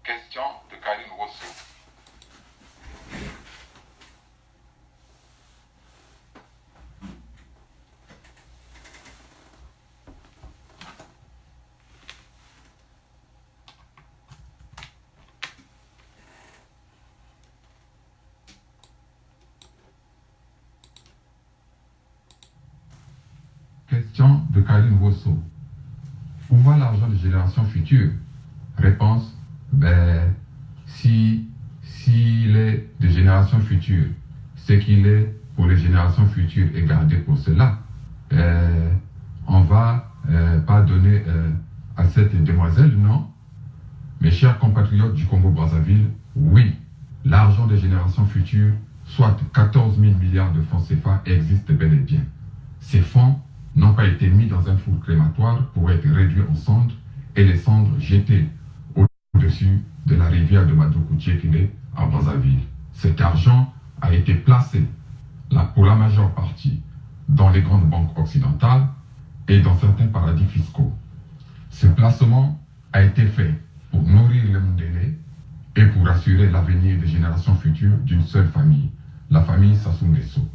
Question de Karine Rousseau. Question de Karine Rousseau. Où va l'argent des générations futures? Réponse, s'il est des générations futures, c'est qu'il est pour les générations futures et gardé pour cela. On va pas donner à cette demoiselle, non? Mes chers compatriotes du Congo-Brazzaville, oui, l'argent des générations futures, soit 14 000 milliards de francs CFA, existe bel et bien. Ces fonds n'ont pas été mis dans un four crématoire pour être réduits en cendres et les cendres jetées au-dessus de la rivière de Madoukoutiekile à Brazzaville. Cet argent a été placé pour la majeure partie dans les grandes banques occidentales et dans certains paradis fiscaux. Ce placement a été fait pour nourrir le Mundélé et pour assurer l'avenir des générations futures d'une seule famille, la famille Sassou Nguesso.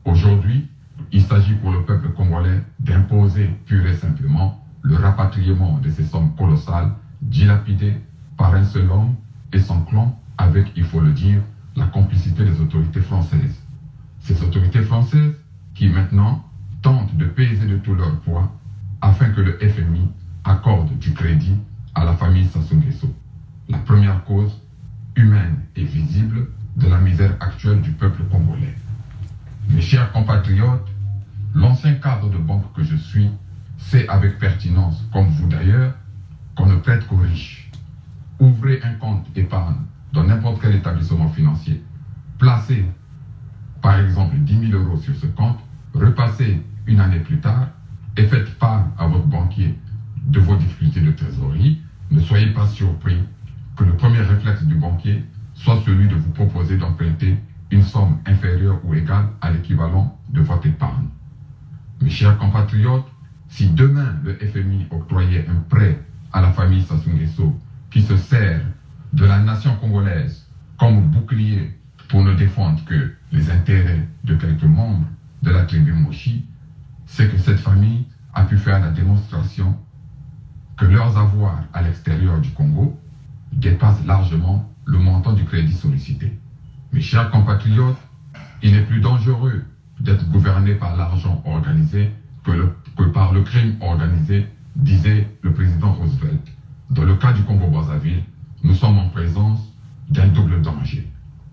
Aujourd'hui, il s'agit pour le peuple congolais d'imposer pur et simplement le rapatriement de ces sommes colossales dilapidées par un seul homme et son clan avec, il faut le dire, la complicité des autorités françaises. Ces autorités françaises qui maintenant tentent de peser de tout leur poids afin que le FMI accorde du crédit à la famille Sassou Nguesso. La première cause humaine et visible de la misère actuelle du peuple congolais. Mes chers compatriotes, l'ancien cadre de banque que je suis sait avec pertinence, comme vous d'ailleurs, qu'on ne prête qu'aux riches. Ouvrez un compte épargne dans n'importe quel établissement financier. Placez, par exemple, 10 000 € sur ce compte, repassez une année plus tard et faites part à votre banquier de vos difficultés de trésorerie. Ne soyez pas surpris que le premier réflexe du banquier soit celui de vous proposer d'emprunter une somme inférieure ou égale à l'équivalent de votre épargne. Mes chers compatriotes, si demain le FMI octroyait un prêt à la famille Sassou Nguesso qui se sert de la nation congolaise comme bouclier pour ne défendre que les intérêts de quelques membres de la tribu Moshi, c'est que cette famille a pu faire la démonstration que leurs avoirs à l'extérieur du Congo dépassent largement le montant du crédit sollicité. Mes chers compatriotes, il est plus dangereux d'être gouverné par l'argent organisé que par le crime organisé, disait le président Roosevelt. Dans le cas du Congo-Brazzaville, nous sommes en présence d'un double danger.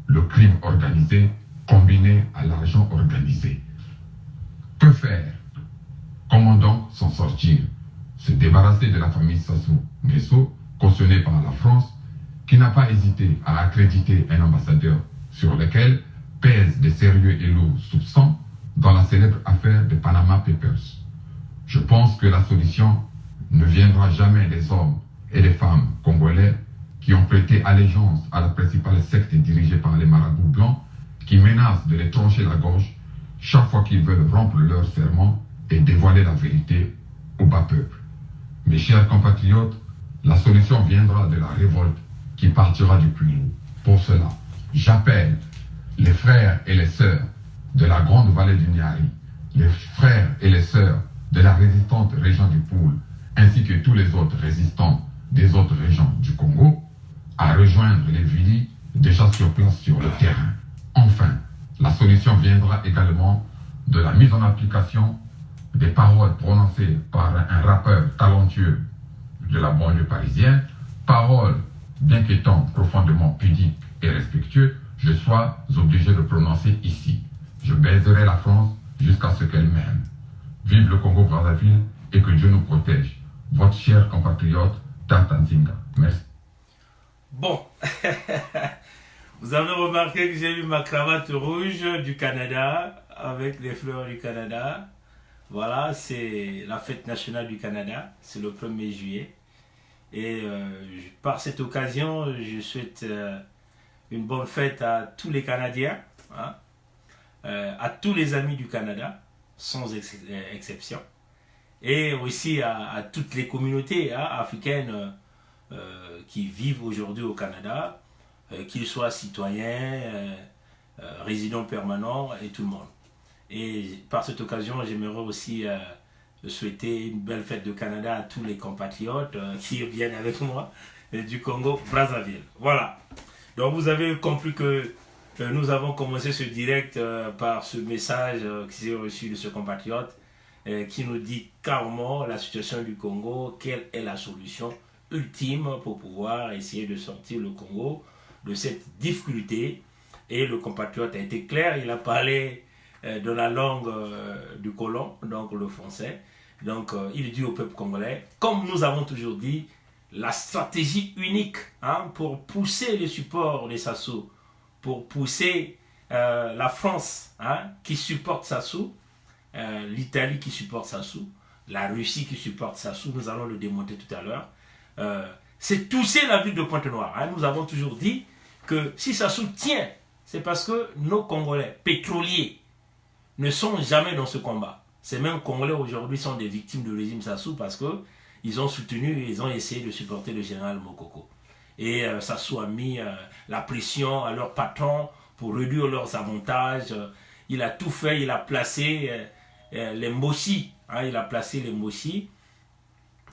Le crime organisé combiné à l'argent organisé. Que faire? Comment donc s'en sortir? Se débarrasser de la famille Sassou Nguesso, cautionnée par la France, qui n'a pas hésité à accréditer un ambassadeur sur lequel pèsent des sérieux et lourds soupçons dans la célèbre affaire des Panama Papers. Je pense que la solution ne viendra jamais des hommes et des femmes congolais qui ont prêté allégeance à la principale secte dirigée par les marabouts blancs qui menacent de les trancher la gorge chaque fois qu'ils veulent rompre leur serment et dévoiler la vérité au bas peuple. Mes chers compatriotes, la solution viendra de la révolte qui partira du puits lourd. Pour cela, j'appelle les frères et les sœurs de la grande vallée du Niari, les frères et les sœurs de la résistante région du Poul, ainsi que tous les autres résistants des autres régions du Congo, à rejoindre les Vili déjà sur place sur le terrain. Enfin, la solution viendra également de la mise en application des paroles prononcées par un rappeur talentueux de la banlieue parisienne, paroles bien qu'étant profondément pudiques et respectueux, je sois obligé de prononcer ici. Je baiserai la France jusqu'à ce qu'elle m'aime. Vive le Congo-Brazzaville et que Dieu nous protège. Votre cher compatriote, Tata Nzinga. Merci. Bon, vous avez remarqué que j'ai eu ma cravate rouge du Canada avec les fleurs du Canada. Voilà, c'est la fête nationale du Canada, c'est le 1er juillet. Et par cette occasion, je souhaite une bonne fête à tous les Canadiens, hein, à tous les amis du Canada, sans exception, et aussi à toutes les communautés africaines qui vivent aujourd'hui au Canada, qu'ils soient citoyens, résidents permanents et tout le monde. Et par cette occasion, j'aimerais aussi souhaiter une belle fête de Canada à tous les compatriotes qui viennent avec moi du Congo-Brazzaville. Voilà. Donc vous avez compris que nous avons commencé ce direct par ce message qui s'est reçu de ce compatriote qui nous dit carrément la situation du Congo, quelle est la solution ultime pour pouvoir essayer de sortir le Congo de cette difficulté. Et le compatriote a été clair, il a parlé dans la langue du colon, donc le français. Donc il dit au peuple congolais, comme nous avons toujours dit, la stratégie unique pour pousser les supports des Sassou, pour pousser la France qui supporte Sassou, l'Italie qui supporte Sassou, la Russie qui supporte Sassou, nous allons le démontrer tout à l'heure, c'est tousser la ville de Pointe-Noire. Nous avons toujours dit que si Sassou tient, c'est parce que nos Congolais pétroliers ne sont jamais dans ce combat. Ces mêmes Congolais aujourd'hui sont des victimes du régime Sassou parce qu'ils ont soutenu et ils ont essayé de supporter le général Mokoko. Et Sassou a mis la pression à leurs patrons pour réduire leurs avantages. Il a tout fait, il a placé les Mossi, il a placé les Mossi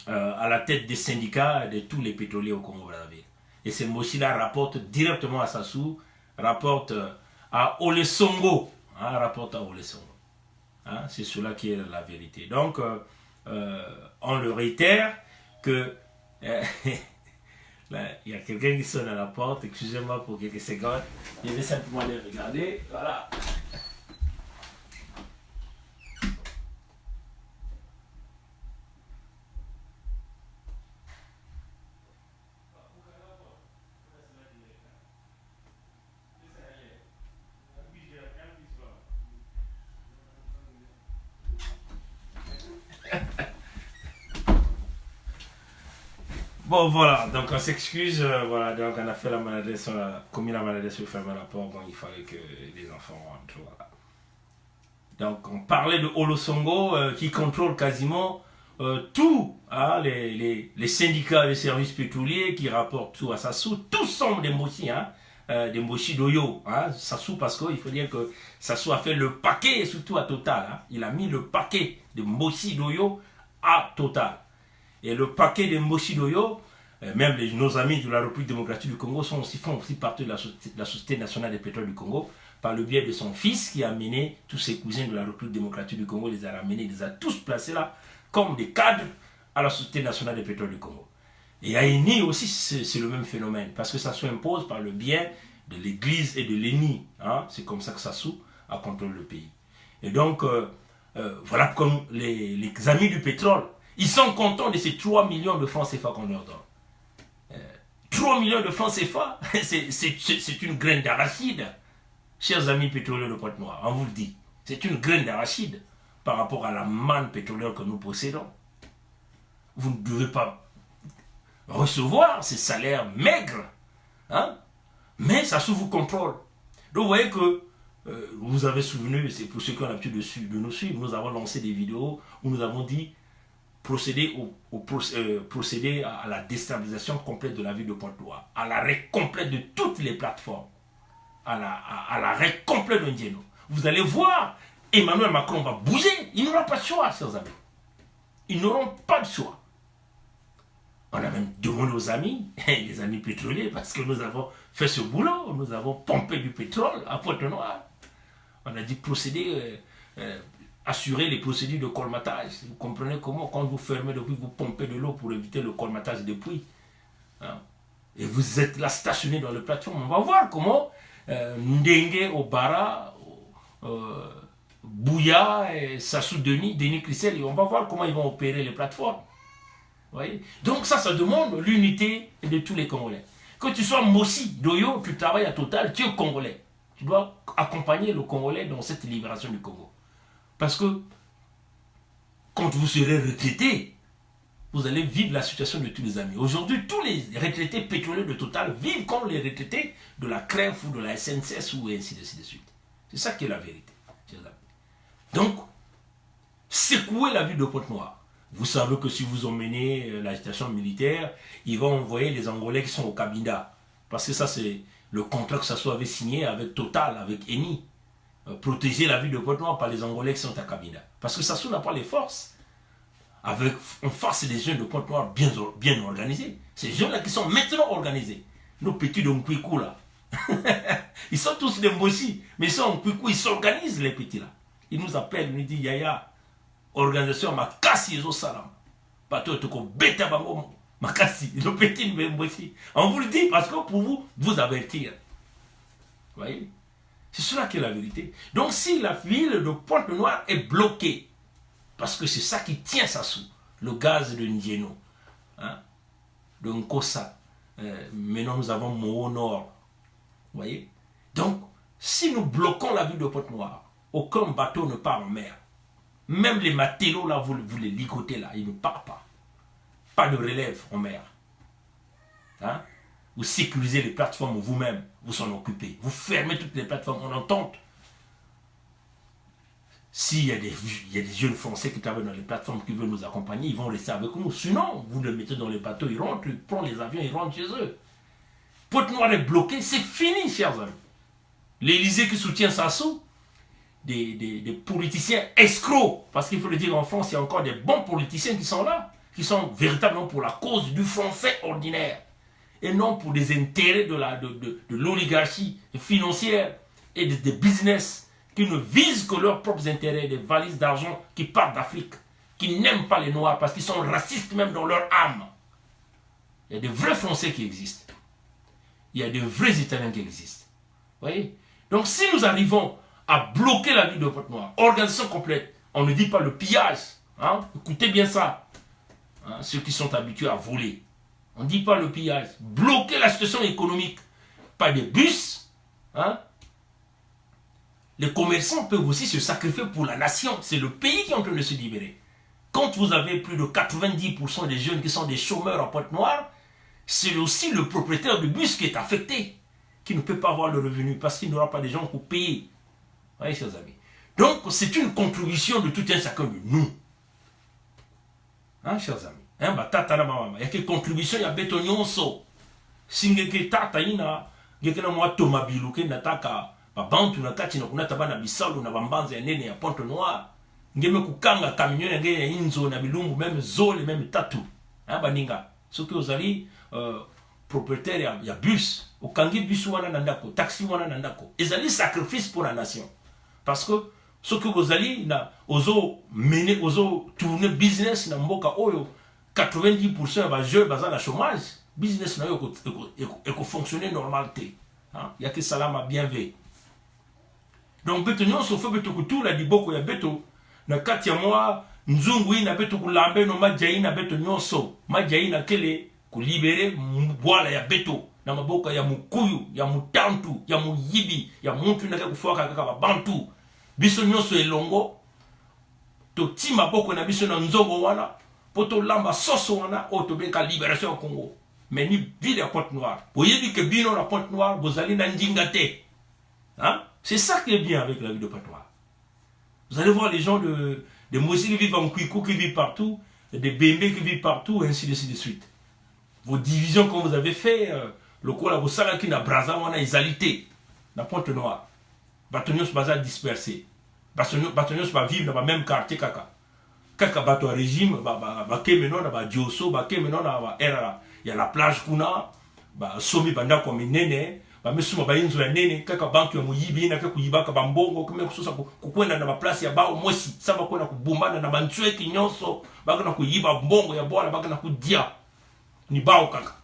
à la tête des syndicats de tous les pétroliers au Congo-Brazzaville. Et ces Mossi-là rapportent directement à Sassou, rapportent à Ole Songo, rapportent à Ole Songo. C'est cela qui est la vérité. Donc, on le réitère que... Là, il y a quelqu'un qui sonne à la porte, excusez-moi pour quelques secondes, je vais simplement les regarder, voilà. Bon voilà, donc on s'excuse, voilà, donc on a fait la maladresse, on a commis la maladresse pour fermer la porte, donc il fallait que les enfants rentrent, voilà. Donc on parlait de Ole Songo qui contrôle quasiment tout, les syndicats des services pétroliers qui rapportent tout à Sassou, tous sont des Mossi, des Mossi d'Oyo, Sassou, parce qu'il faut dire que Sassou a fait le paquet, surtout à Total, il a mis le paquet de Mossi d'Oyo à Total. Et le paquet de Mossi d'Oyo, même nos amis de la République démocratique du Congo font aussi partie de la Société nationale des pétroles du Congo, par le biais de son fils qui a amené tous ses cousins de la République démocratique du Congo, les a ramenés, les a tous placés là, comme des cadres à la Société nationale des pétroles du Congo. Et à ENI aussi, c'est le même phénomène, parce que ça s'impose par le biais de l'Église et de l'ENI. C'est comme ça que Sassou a contrôlé le pays. Et donc, voilà comme les amis du pétrole, ils sont contents de ces 3 millions de francs CFA qu'on leur donne. 3 millions de francs CFA, c'est une graine d'arachide. Chers amis pétroliers de Pointe-Noire, on vous le dit. C'est une graine d'arachide par rapport à la manne pétrolière que nous possédons. Vous ne devez pas recevoir ces salaires maigres. Mais ça sous vous contrôle. Donc vous voyez que vous avez souvenu, c'est pour ceux qui ont l'habitude de nous suivre, nous avons lancé des vidéos où nous avons dit procéder à la déstabilisation complète de la ville de Pointe-Noire, à l'arrêt complet de toutes les plateformes, à l'arrêt complet de Ndieno. Vous allez voir, Emmanuel Macron va bouger, il n'aura pas de choix, chers amis. Ils n'auront pas de choix. On a même demandé aux amis, les amis pétroliers, parce que nous avons fait ce boulot, nous avons pompé du pétrole à Pointe-Noire. On a dit procéder, assurer les procédures de colmatage. Vous comprenez comment, quand vous fermez le puits, vous pompez de l'eau pour éviter le colmatage des puits. Et vous êtes là stationné dans le plateforme. On va voir comment Ndengue, Obara, Bouya, Sassou Denis Christel, on va voir comment ils vont opérer les plateformes. Voyez. Donc ça demande l'unité de tous les Congolais. Que tu sois Mossi, Doyo, tu travailles à Total, tu es Congolais. Tu dois accompagner le Congolais dans cette libération du Congo. Parce que quand vous serez retraité, vous allez vivre la situation de tous les amis. Aujourd'hui, tous les retraités pétroliers de Total vivent comme les retraités de la CREF ou de la SNCS ou ainsi de suite. C'est ça qui est la vérité. Donc, secouer la ville de Pointe-Noire. Vous savez que si vous emmenez l'agitation militaire, ils vont envoyer les Angolais qui sont au Cabinda. Parce que ça, c'est le contrat que Sassou avait signé avec Total, avec Eni. Protéger la ville de Pointe-Noire par les Angolais qui sont à Cabinda. Parce que Sassou n'a pas les forces. En face des jeunes de Pointe-Noire bien organisés. Ces jeunes-là qui sont maintenant organisés. Nos petits de Mkwikou là. Ils sont tous des Mbossi. Mais ils sont en Mkwikou, ils s'organisent les petits là. Ils nous appellent, ils nous disent Yaya. Organisation makasi ezo salam. Bato toko beta bango makasi. Le petit mbossi. On vous le dit parce que pour vous avertir. Vous voyez? C'est cela qui est la vérité. Donc si la ville de Pointe-Noire est bloquée, parce que c'est ça qui tient Sassou, le gaz de Ndieno, hein, de Nkosa, maintenant nous avons Moho Nord. Vous voyez? Donc si nous bloquons la ville de Pointe-Noire, aucun bateau ne part en mer. Même les matelots, là, vous les ligotez, là, ils ne partent pas. Pas de relève en mer. Hein? Vous sécurisez les plateformes vous-même, vous s'en occupez. Vous fermez toutes les plateformes en entente. S'il y a des jeunes Français qui travaillent dans les plateformes qui veulent nous accompagner, ils vont rester avec nous. Sinon, vous les mettez dans les bateaux, ils rentrent, ils prennent les avions, ils rentrent chez eux. Pointe-Noire est bloqué, c'est fini, chers amis. L'Élysée qui soutient Sassou, des politiciens escrocs, parce qu'il faut le dire en France, il y a encore des bons politiciens qui sont là, qui sont véritablement pour la cause du français ordinaire, et non pour des intérêts de l'oligarchie financière et des business qui ne visent que leurs propres intérêts, des valises d'argent qui partent d'Afrique, qui n'aiment pas les Noirs parce qu'ils sont racistes même dans leur âme. Il y a des vrais Français qui existent. Il y a des vrais Italiens qui existent. Vous voyez? Donc si nous arrivons à bloquer la ville de Pointe-Noire, organisation complète, on ne dit pas le pillage, hein? Écoutez bien ça, hein? Ceux qui sont habitués à voler, on ne dit pas le pillage, bloquer la situation économique, pas des bus, hein? Les commerçants peuvent aussi se sacrifier pour la nation, c'est le pays qui est en train de se libérer. Quand vous avez plus de 90% des jeunes qui sont des chômeurs à Pointe-Noire, c'est aussi le propriétaire du bus qui est affecté, qui ne peut pas avoir le revenu parce qu'il n'aura pas de gens pour payer. Vous voyez, chers amis. Donc, c'est une contribution de tout un chacun de nous. Hein, chers amis. Hein, bah, tata na mama. Il y a que contribution, il y a béton nyonso. Singeke tata ina, gekena mwa tomabilu ke nataka, ba bantu na kati na kunata bana bisalu na bambanza ya nene ya Pointe-Noire. Ngeme kukanga camion ya ngene ya inzo na bilumbu, même zole, même tatu. Hein, baninga. Ce que vous allez, propriétaire, il y a bus. Au kangi bus wana nandako, taxi wana nandako. Ils allaient sacrifice pour la nation. Parce que ce que vous allez, ozo mener, ozo tourner business na mboka oyo, 90% va jeu bazan la chômage, business na yo eko fonctionner normalité. Il y a que salama bien vu. Donc beto nyonso fo beto kutu la diboko ya beto na kati ya mwa nzungu ina beto kulambe no majai na beto nyonso, majai na kele ku libérer bwala ya beto na maboka ya mukuyu, ya mutantu, ya muyibi, ya muntu na kufuaka kaka bantu. Biso nyonso elongo to ti maboko na biso na nzongo wana poto lamba soso wana otobeka libération au Congo. Mais ni ville à Pointe-Noire. Vous voyez que bino na Pointe-Noire, vous allez dans Ndingate. Hein? C'est ça qui est bien avec la ville de Pointe-Noire. Vous allez voir les gens de Mossi qui vivent en Kwikou, qui vivent partout, des Bembe qui vivent partout, et ainsi de suite. Vos divisions que vous avez fait, le coup là, vous savez qu'il y a Braza, on a égalité. Na Pointe-Noire. Batonios baza dispersé. Batonios va vivre dans le même quartier kaka. Kaka bato régime, ba kemenon na ba dioso, ba kemenon na ba era. Il y a la plage kuna, ba somi banda kwa minene, ba mesuma ba inzo ya nene, kaka bantu ya muyibi na kaka kuyibaka bambongo, kama kusosa kukwenda na ba place ya bao mosi, saba kwenda kubumbana na bantswe kinyonso, baka na kuyiba mbongo ya bwana, baka na kudia. Ni bao kaka.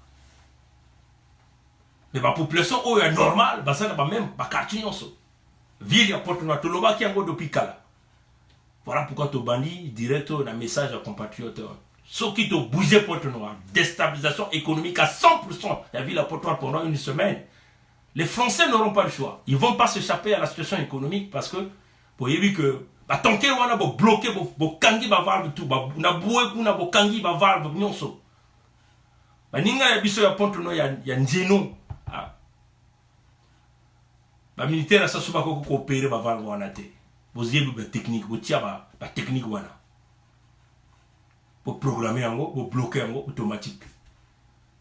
Mais la population oyo est normale, bah ça n'a pas même pas quartier nyonso. Ville à Pointe-Noire, toloba qui ango depuis kala. Voilà pourquoi tu bandis direct un message à compatriotes. Ceux qui te bougent Pointe-Noire, déstabilisation économique à 100%. La ville à Pointe-Noire pendant une semaine. Les Français n'auront pas le choix. Ils ne vont pas s'échapper à la situation économique parce que, vous voyez que, bah, tant qu'on a bloqué, bo kangi ba valve tout, bah, na boué kuna bo kangi ba valve nyonso. Bah, ninga ya biso ya Pointe-Noire ya njeno. Les militaires ne sont pas coopérer avec les valves. Vous avez des techniques, vous avez des techniques. pour programmer yango, pour bloquer yango automatique.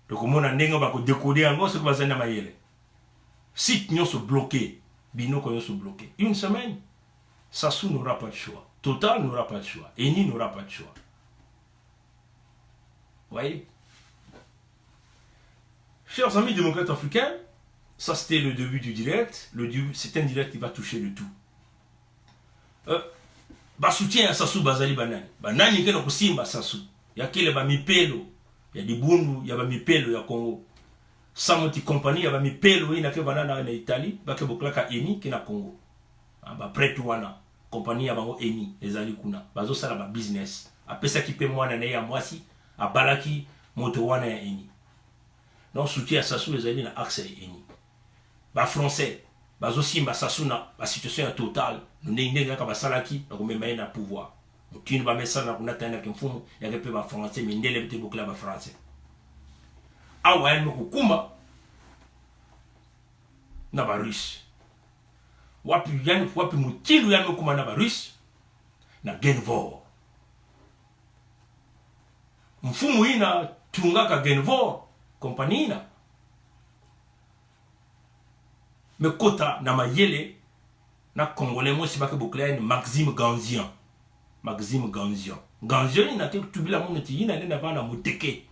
Donc on a décoder yango ce que va na mayele. Site nous se bloqué, bino ko se bloqué. Une semaine, Sassou n'aura pas de choix. Total n'aura pas de choix. Eni n'aura pas de choix. Vous voyez? Chers amis démocrates africains, ça c'était le début du direct. C'est un direct qui va toucher le tout. Soutien à Sassou Bazali Banani. Banani qui est au Simba Sassou. Il y a qui les mipelo. Il y a des bundu, il y a mipelo, il y a Congo. Samoti compagnie, il y a mipelo, il y a qui banana en Italie, il y a qui boklaka Eni qui na Congo. Après tout, compagnie, il y a Eni, les Alikuna. Bazo ça la business. Après ça qui paie moi na ya mwasi, a balaki moto wana ya Eni. Donc soutien à Sassou les alliés na accès Eni. Français, bazo simba Sassou na la situation est totale. Nous n'ayons pas salaki, donc même na pouvoir. Tu ne vas pas mettre ça dans la tête de fou, il y a des français, mais il y a des beaucoup de français. Ah ouais, nous kuma na ba russe. Wapi mutilu ya kuma na ba russe na Genvor. Mfumu ina tungaka Genvor compagnie na. Me kota na mayele na congolais moi si ba ke bokla Maxime Ganzian. Maxime Ganzian. Ganzian ina te tubila mo nti ina na bana muteke.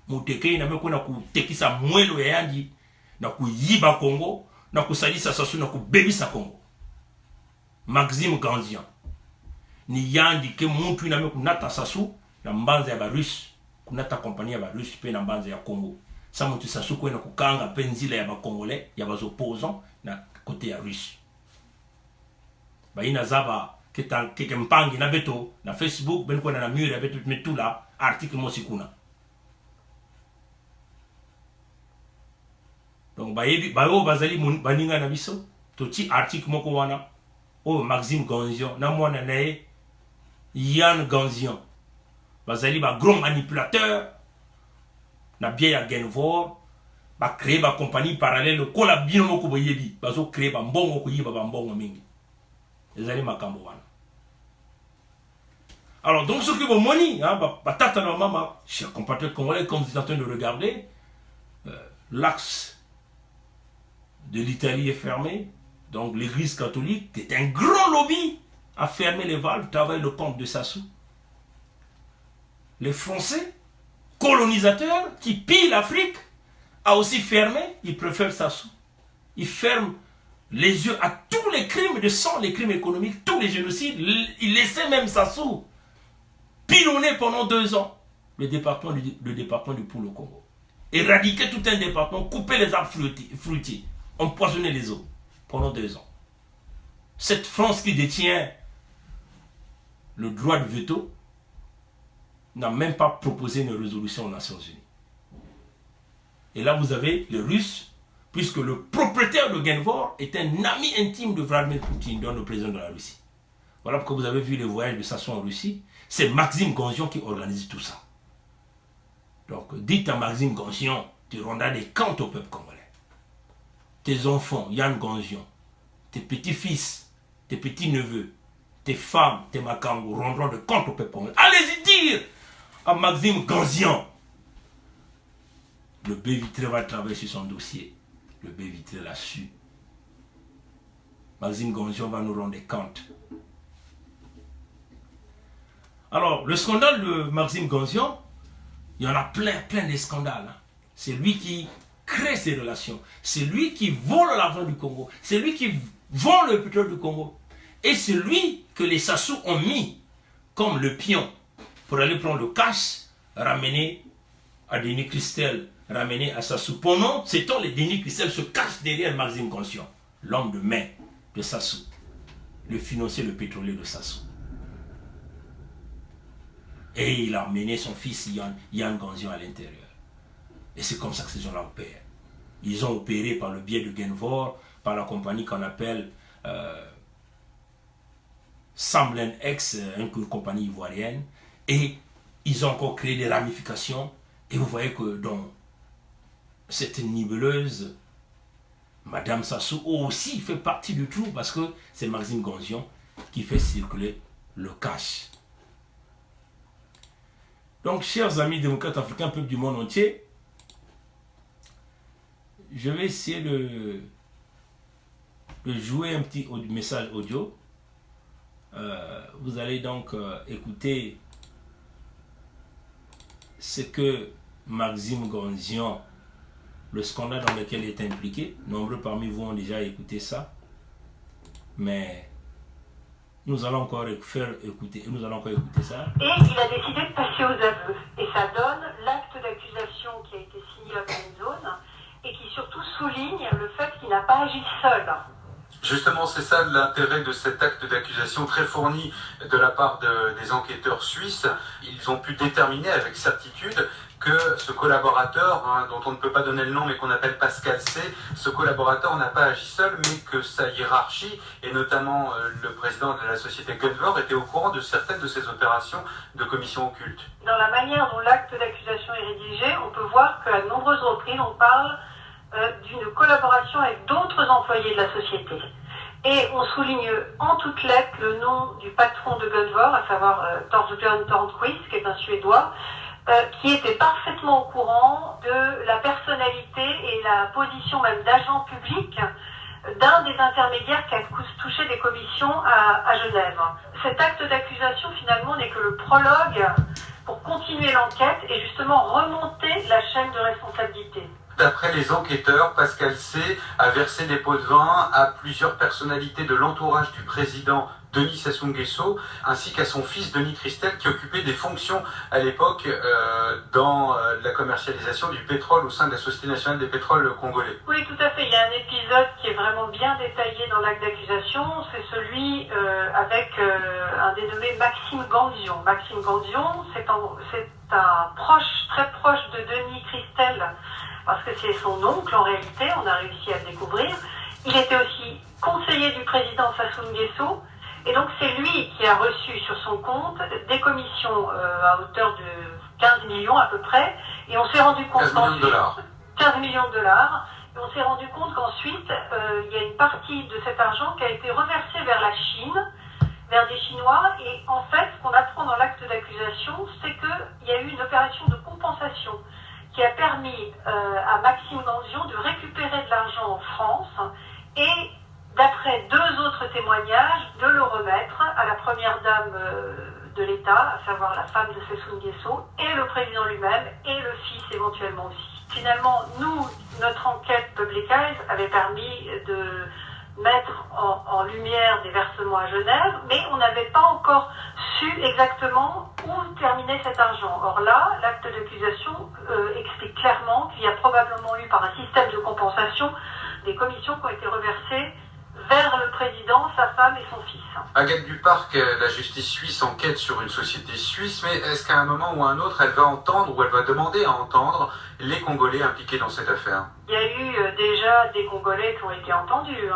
Muteke ina me kona kutekisa mwelo ya yandi na kuyiba Congo na kusalisa Sassou na kubebisa Congo. Maxime Ganzian. Ni yandi ke muntu ina me kunata Sassou na mbanza ya ba russe. Kunata kompania ba russe pe na mbanza ya Congo. Sa mutu Sassou ko na kukanga penzila ya ba congolais ya ba opposants na côté ya russe. Ba ina zaba que mpangi na beto na Facebook ben ko na mur ya beto metula article mo sikuna. Donc bayo bazali baninga na biso to ti article moko wana o Maxime Ganzian na mwana nae Yann Ganzian bazali ba grand manipulateur na bien ya Genvor ba créer ba compagnie parallèle ko la bien moko boyebi bazo créer ba mbongo ko yiba ba mbongo mingi ezali makambo wana. Alors donc ce que vous moni tata na mama chers compatriotes congolais comme vous êtes en train de regarder l'axe de l'Italie est fermé, donc l'église catholique qui est un grand lobby a fermé les valves, travaille le compte de Sassou. Les Français colonisateurs qui pillent l'Afrique a aussi fermé, ils préfèrent Sassou. Ils ferment les yeux à tous les crimes de sang, les crimes économiques, tous les génocides. Ils laissaient même Sassou pilonner pendant 2 ans le département du Pôle au Congo. Éradiquer tout un département, couper les arbres fruitiers, empoisonner les eaux pendant 2 ans. Cette France qui détient le droit de veto n'a même pas proposé une résolution aux Nations Unies. Et là vous avez les Russes, puisque le propriétaire de Genvor est un ami intime de Vladimir Poutine, donc le président de la Russie. Voilà pourquoi vous avez vu les voyages de Sassou en Russie. C'est Maxime Ganzian qui organise tout ça. Donc dites à Maxime Ganzian, tu rendras des comptes au peuple congolais. Tes enfants, Yann Ganzian, tes petits-fils, tes petits-neveux, tes femmes, tes makangos rendront des comptes au peuple congolais. Allez-y dire à Maxime Ganzian. Le B-Vitré va travailler sur son dossier. Le B-Vitré l'a su. Maxime Ganzian va nous rendre des comptes. Alors, le scandale de Maxime Ganzian, il y en a plein de scandales. Hein. C'est lui qui crée ces relations. C'est lui qui vole l'argent du Congo. C'est lui qui vend le pétrole du Congo. Et c'est lui que les Sassou ont mis comme le pion pour aller prendre le cash, ramener à Denis Christel, ramener à Sassou. Pendant ce temps, les Denis Christel se cachent derrière Maxime Ganzian, l'homme de main de Sassou, le financier, le pétrolier de Sassou. Et il a emmené son fils Yann Ganzian à l'intérieur. Et c'est comme ça que ces gens-là opèrent. Ils ont opéré par le biais de Genvor, par la compagnie qu'on appelle Samblen X, une compagnie ivoirienne. Et ils ont encore créé des ramifications. Et vous voyez que dans cette nibeleuse, Madame Sassou aussi fait partie du trou parce que c'est Maxime Ganzian qui fait circuler le cash. Donc, chers amis démocrates africains, peuple du monde entier, je vais essayer de jouer un petit message audio. Vous allez donc écouter ce que Maxime Gonzian, le scandale dans lequel il est impliqué. Nombreux parmi vous ont déjà écouté ça. Mais nous allons encore écouter ça. Et il a décidé de passer aux aveux. Et ça donne l'acte d'accusation qui a été signé à Green Zone et qui surtout souligne le fait qu'il n'a pas agi seul. Justement, c'est ça l'intérêt de cet acte d'accusation très fourni de la part des enquêteurs suisses. Ils ont pu déterminer avec certitude que ce collaborateur, dont on ne peut pas donner le nom mais qu'on appelle Pascal C, ce collaborateur n'a pas agi seul, mais que sa hiérarchie, et notamment le président de la société Gunvor, était au courant de certaines de ces opérations de commission occulte. Dans la manière dont l'acte d'accusation est rédigé, on peut voir qu'à de nombreuses reprises, on parle d'une collaboration avec d'autres employés de la société. Et on souligne en toutes lettres le nom du patron de Gunvor, à savoir Torbjörn Törnqvist, qui est un Suédois, qui était parfaitement au courant de la personnalité et la position même d'agent public d'un des intermédiaires qui a touché des commissions à Genève. Cet acte d'accusation, finalement, n'est que le prologue pour continuer l'enquête et justement remonter la chaîne de responsabilité. D'après les enquêteurs, Pascal C a versé des pots de vin à plusieurs personnalités de l'entourage du président Denis Sassou Nguesso, ainsi qu'à son fils Denis Christel, qui occupait des fonctions à l'époque dans la commercialisation du pétrole au sein de la Société nationale des pétroles congolais. Oui, tout à fait. Il y a un épisode qui est vraiment bien détaillé dans l'acte d'accusation. C'est celui avec un dénommé Maxime Gandion. Maxime Gandion, c'est un proche, très proche de Denis Christel, parce que c'est son oncle en réalité, on a réussi à le découvrir. Il était aussi conseiller du président Sassou Nguesso, et donc c'est lui qui a reçu sur son compte des commissions à hauteur de 15 millions à peu près, et on s'est rendu compte 15 millions de dollars. 15 millions de dollars, et on s'est rendu compte qu'ensuite il y a une partie de cet argent qui a été reversée vers la Chine, vers des Chinois, et en fait ce qu'on apprend dans l'acte d'accusation, c'est qu'il y a eu une opération de compensation qui a permis à Maxime Gandion de récupérer de l'argent en France et, d'après deux autres témoignages, de le remettre à la première dame de l'État, à savoir la femme de Sassou Nguesso, et le président lui-même, et le fils éventuellement aussi. Finalement, nous, notre enquête Public Eyes avait permis de mettre en lumière des versements à Genève, mais on n'avait pas encore su exactement où terminait cet argent. Or là, l'acte d'accusation explique clairement qu'il y a probablement eu, par un système de compensation, des commissions qui ont été reversées vers le président, sa femme et son fils. Agathe Duparc, la justice suisse enquête sur une société suisse, mais est-ce qu'à un moment ou à un autre, elle va entendre ou elle va demander à entendre les Congolais impliqués dans cette affaire? Il y a eu déjà des Congolais qui ont été entendus,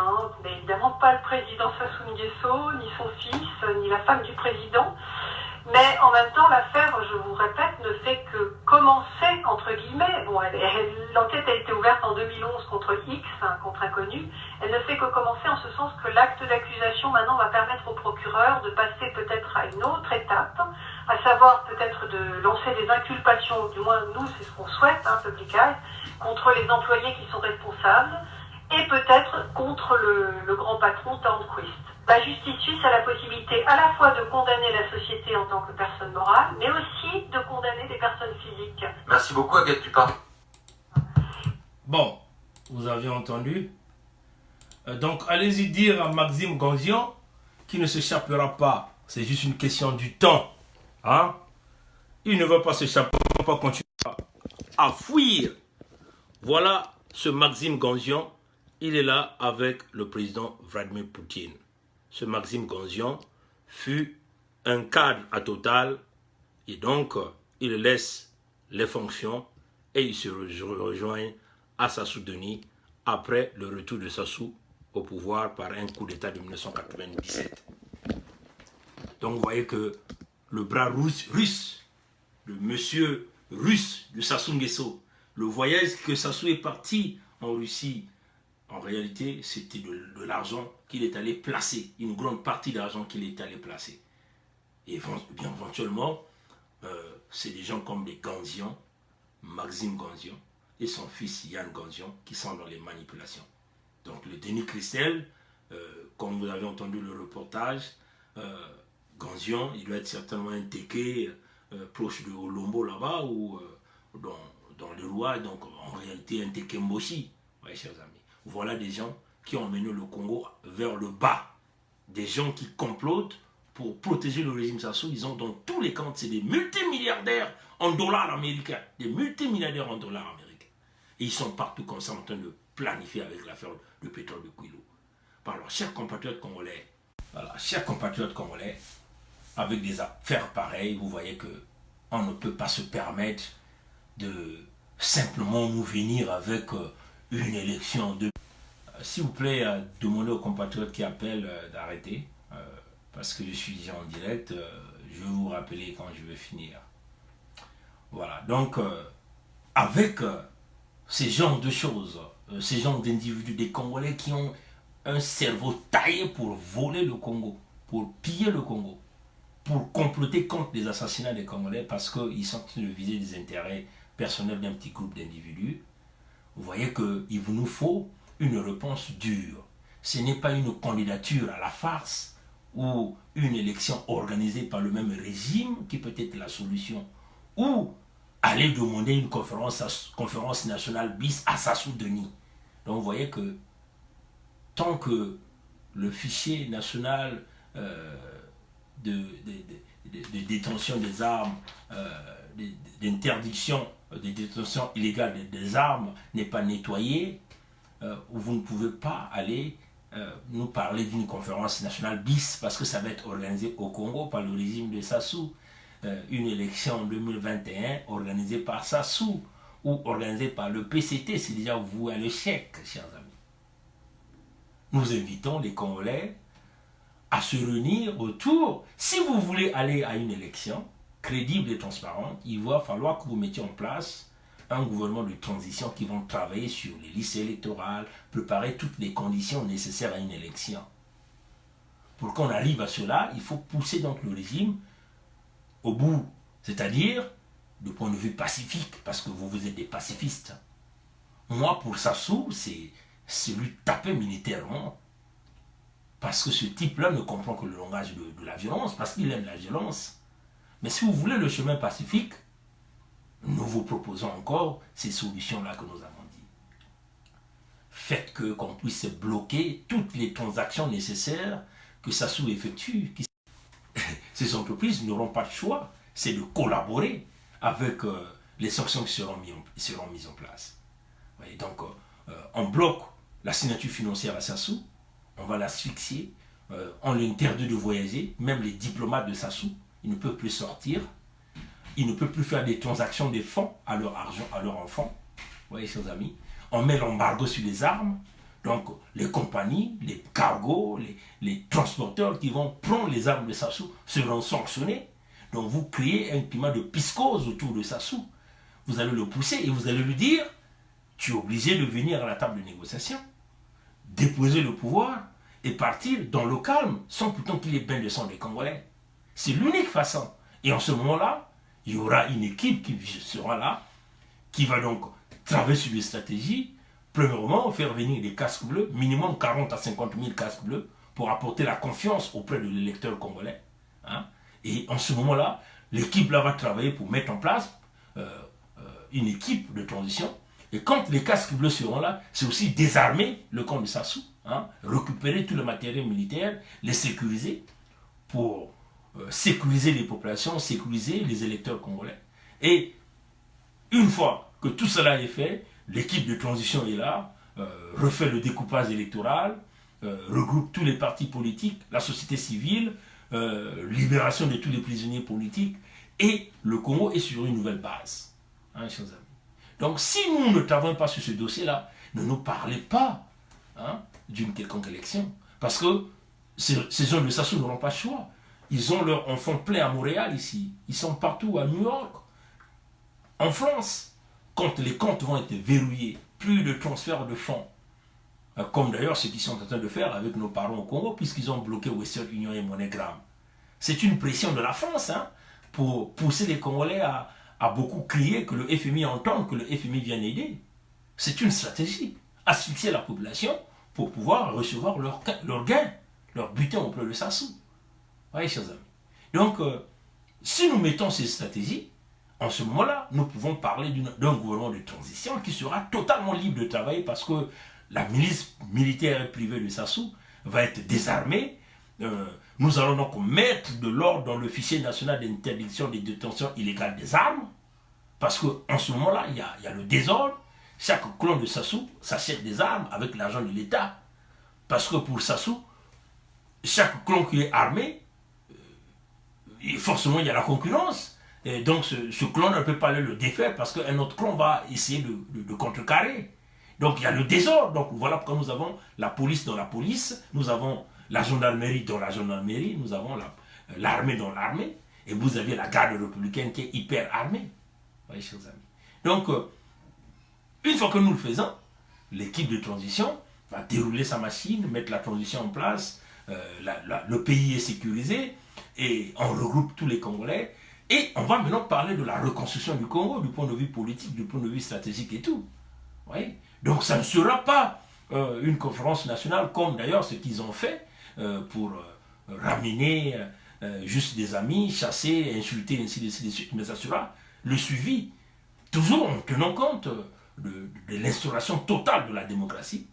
mais évidemment pas le président Sassou Nguesso, ni son fils, ni la femme du président. Mais en même temps, l'affaire, je vous répète, ne fait que commencer, entre guillemets. Bon, l'enquête a été ouverte en 2011 contre X, contre inconnu. Elle ne fait que commencer en ce sens que l'acte d'accusation maintenant va permettre au procureur de passer peut-être à une autre étape, à savoir peut-être de lancer des inculpations, du moins nous, c'est ce qu'on souhaite, Public Eyes, contre les employés qui sont responsables, et peut-être contre le grand patron Törnqvist. La justice suisse a la possibilité à la fois de condamner la société en tant que personne morale, mais aussi de condamner des personnes physiques. Merci beaucoup, Agathe Duparc. Bon, vous avez entendu. Donc, allez-y dire à Maxime Gonzian qu'il ne s'échappera pas. C'est juste une question du temps. Il ne va pas s'échapper, il ne va pas continuer à fuir. Voilà ce Maxime Gonzian. Il est là avec le président Vladimir Poutine. Ce Maxime Gonzian fut un cadre à Total et donc il laisse les fonctions et il se rejoint à Sassou Denis après le retour de Sassou au pouvoir par un coup d'État de 1997. Donc vous voyez que le bras russe, le monsieur russe de Sassou Nguesso, le voyage que Sassou est parti en Russie, en réalité, c'était de l'argent qu'il est allé placer, une grande partie d'argent qu'il est allé placer. Et bien éventuellement, c'est des gens comme des Ganzion, Maxime Ganzion, et son fils Yann Ganzion, qui sont dans les manipulations. Donc le Denis Christel, comme vous avez entendu le reportage, Ganzion, il doit être certainement un téké proche de Olombo là-bas, ou dans le roi, donc en réalité un téké Mboshi. Oui, chers amis. Voilà des gens qui ont emmené le Congo vers le bas. Des gens qui complotent pour protéger le régime Sassou. Ils ont dans tous les camps, c'est des multimilliardaires en dollars américains. Des multimilliardaires en dollars américains. Et ils sont partout comme ça en train de planifier avec l'affaire de pétrole de Kouilou. Alors, chers compatriotes congolais, voilà, chers compatriotes congolais, avec des affaires pareilles, vous voyez que on ne peut pas se permettre de simplement nous venir avec une élection de... S'il vous plaît, demandez aux compatriotes qui appellent d'arrêter, parce que je suis déjà en direct, je vais vous rappeler quand je vais finir. Voilà, donc, avec ces genres de choses, ces genres d'individus, des Congolais qui ont un cerveau taillé pour voler le Congo, pour piller le Congo, pour comploter contre les assassinats des Congolais parce qu'ils sont en train de viser des intérêts personnels d'un petit groupe d'individus. Vous voyez qu'il nous faut une réponse dure. Ce n'est pas une candidature à la farce ou une élection organisée par le même régime qui peut être la solution, ou aller demander une conférence nationale bis à Sassou Denis. Donc vous voyez que tant que le fichier national de détention des armes, d'interdiction de détention illégale des armes n'est pas nettoyé, vous ne pouvez pas aller nous parler d'une conférence nationale bis, parce que ça va être organisé au Congo par le régime de Sassou. Une élection en 2021 organisée par Sassou ou organisée par le PCT, c'est déjà voué à l'échec, chers amis. Nous invitons les Congolais à se réunir autour. Si vous voulez aller à une élection crédible et transparente, il va falloir que vous mettiez en place un gouvernement de transition qui va travailler sur les listes électorales, préparer toutes les conditions nécessaires à une élection. Pour qu'on arrive à cela, il faut pousser donc le régime au bout, c'est-à-dire du point de vue pacifique, parce que vous êtes des pacifistes. Moi, pour Sassou, c'est lui taper militairement. Parce que ce type-là ne comprend que le langage de la violence, parce qu'il aime la violence. Mais si vous voulez le chemin pacifique, nous vous proposons encore ces solutions-là que nous avons dit. Faites qu'on puisse bloquer toutes les transactions nécessaires que Sassou effectue. Ces entreprises n'auront pas de choix, c'est de collaborer avec les sanctions qui seront mises en place. Voyez, donc, on bloque la signature financière à Sassou, on va l'asphyxier, on l'interdit de voyager, même les diplomates de Sassou, ils ne peuvent plus sortir, ils ne peuvent plus faire des transactions de fonds à leur argent, à leurs enfants. Vous voyez, chers amis, on met l'embargo sur les armes, donc les compagnies, les cargos, les transporteurs qui vont prendre les armes de Sassou seront sanctionnés. Donc vous créez un climat de piscose autour de Sassou. Vous allez le pousser et vous allez lui dire, tu es obligé de venir à la table de négociation, déposer le pouvoir et partir dans le calme, sans pourtant qu'il ait bain de sang des Congolais. C'est l'unique façon. Et en ce moment-là, il y aura une équipe qui sera là, qui va donc travailler sur des stratégies. Premièrement, faire venir des casques bleus, minimum 40 à 50 000 casques bleus, pour apporter la confiance auprès de l'électeur congolais. Hein? Et en ce moment-là, l'équipe là va travailler pour mettre en place une équipe de transition. Et quand les casques bleus seront là, c'est aussi désarmer le camp de Sassou, hein? Récupérer tout le matériel militaire, les sécuriser pour sécuriser les populations, sécuriser les électeurs congolais. Et une fois que tout cela est fait, l'équipe de transition est là, refait le découpage électoral, regroupe tous les partis politiques, la société civile, libération de tous les prisonniers politiques, et le Congo est sur une nouvelle base. Hein, chers amis. Donc si nous ne travaillons pas sur ce dossier-là, ne nous parlez pas d'une quelconque élection. Parce que ces gens de Sassou n'auront pas le choix. Ils ont leurs enfants pleins à Montréal ici. Ils sont partout à New York, en France. Quand les comptes vont être verrouillés, plus de transfert de fonds. Comme d'ailleurs ce qu'ils sont en train de faire avec nos parents au Congo, puisqu'ils ont bloqué Western Union et MoneyGram. C'est une pression de la France. Hein. pour pousser les Congolais à beaucoup crier, que le FMI entende, que le FMI vienne aider. C'est une stratégie. Asphyxier la population pour pouvoir recevoir leur gain, leur butin au peuple de Sassou. Vous voyez, chers amis. Donc, si nous mettons ces stratégies, en ce moment-là, nous pouvons parler d'un gouvernement de transition qui sera totalement libre de travailler parce que la milice militaire et privée de Sassou va être désarmée. Nous allons donc mettre de l'ordre dans le fichier national d'interdiction des détentions illégales des armes parce qu'en ce moment-là, il y a le désordre. Chaque clan de Sassou s'achète des armes avec l'argent de l'État. Parce que pour Sassou, chaque clan qui est armé, forcément il y a la concurrence. Et donc ce clan ne peut pas aller le défaire parce qu'un autre clan va essayer de contrecarrer. Donc il y a le désordre. Donc voilà pourquoi nous avons la police dans la police, nous avons la gendarmerie dans la gendarmerie, nous avons l'armée dans l'armée, et vous avez la garde républicaine qui est hyper armée. Vous voyez, chers amis. Donc, une fois que nous le faisons, l'équipe de transition va dérouler sa machine, mettre la transition en place, le pays est sécurisé, et on regroupe tous les Congolais, et on va maintenant parler de la reconstruction du Congo, du point de vue politique, du point de vue stratégique et tout. Vous voyez? Donc ça ne sera pas une conférence nationale, comme d'ailleurs ce qu'ils ont fait pour ramener juste des amis, chasser, insulter, ainsi de suite, mais ça sera le suivi, toujours en tenant compte de l'instauration totale de la démocratie.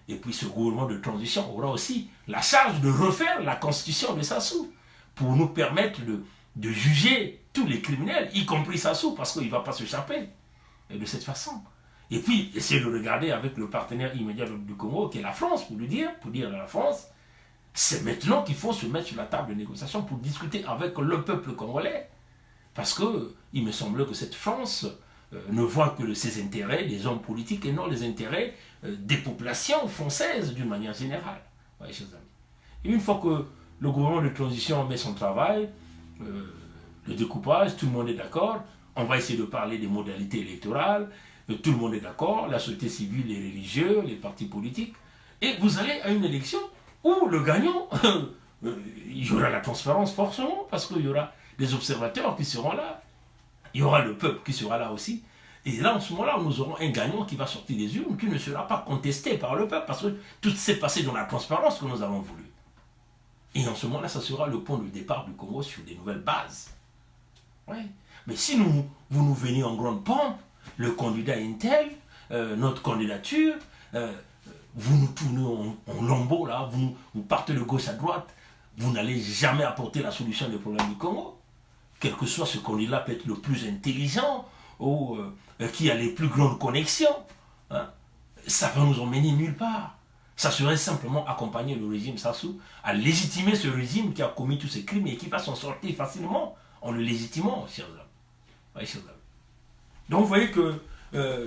Et puis ce gouvernement de transition aura aussi la charge de refaire la constitution de Sassou pour nous permettre de juger tous les criminels, y compris Sassou, parce qu'il ne va pas s'échapper de cette façon. Et puis essayer de regarder avec le partenaire immédiat du Congo, qui est la France, pour dire à la France, c'est maintenant qu'il faut se mettre sur la table de négociation pour discuter avec le peuple congolais. Parce qu'il me semble que cette France ne voit que ses intérêts, des hommes politiques, et non les intérêts des populations françaises d'une manière générale. Oui, chers amis. Et une fois que le gouvernement de transition met son travail, le découpage, tout le monde est d'accord, on va essayer de parler des modalités électorales, tout le monde est d'accord, la société civile, les religieux, les partis politiques, et vous allez à une élection où le gagnant, il y aura la transparence forcément, parce qu'il y aura des observateurs qui seront là, il y aura le peuple qui sera là aussi. Et là, en ce moment-là, nous aurons un gagnant qui va sortir des urnes, qui ne sera pas contesté par le peuple, parce que tout s'est passé dans la transparence que nous avons voulu. Et en ce moment-là, ça sera le point de départ du Congo sur des nouvelles bases. Ouais. Mais si vous nous venez en grande pompe, le candidat Intel, notre candidature, vous nous tournez en lambeau, là, vous partez de gauche à droite, vous n'allez jamais apporter la solution des problèmes du Congo. Quel que soit ce candidat peut être le plus intelligent ou qui a les plus grandes connexions, hein, ça va nous emmener nulle part. Ça serait simplement accompagner le régime Sassou à légitimer ce régime qui a commis tous ces crimes et qui va s'en sortir facilement en le légitimant, chers amis. Oui, chers amis. Donc vous voyez que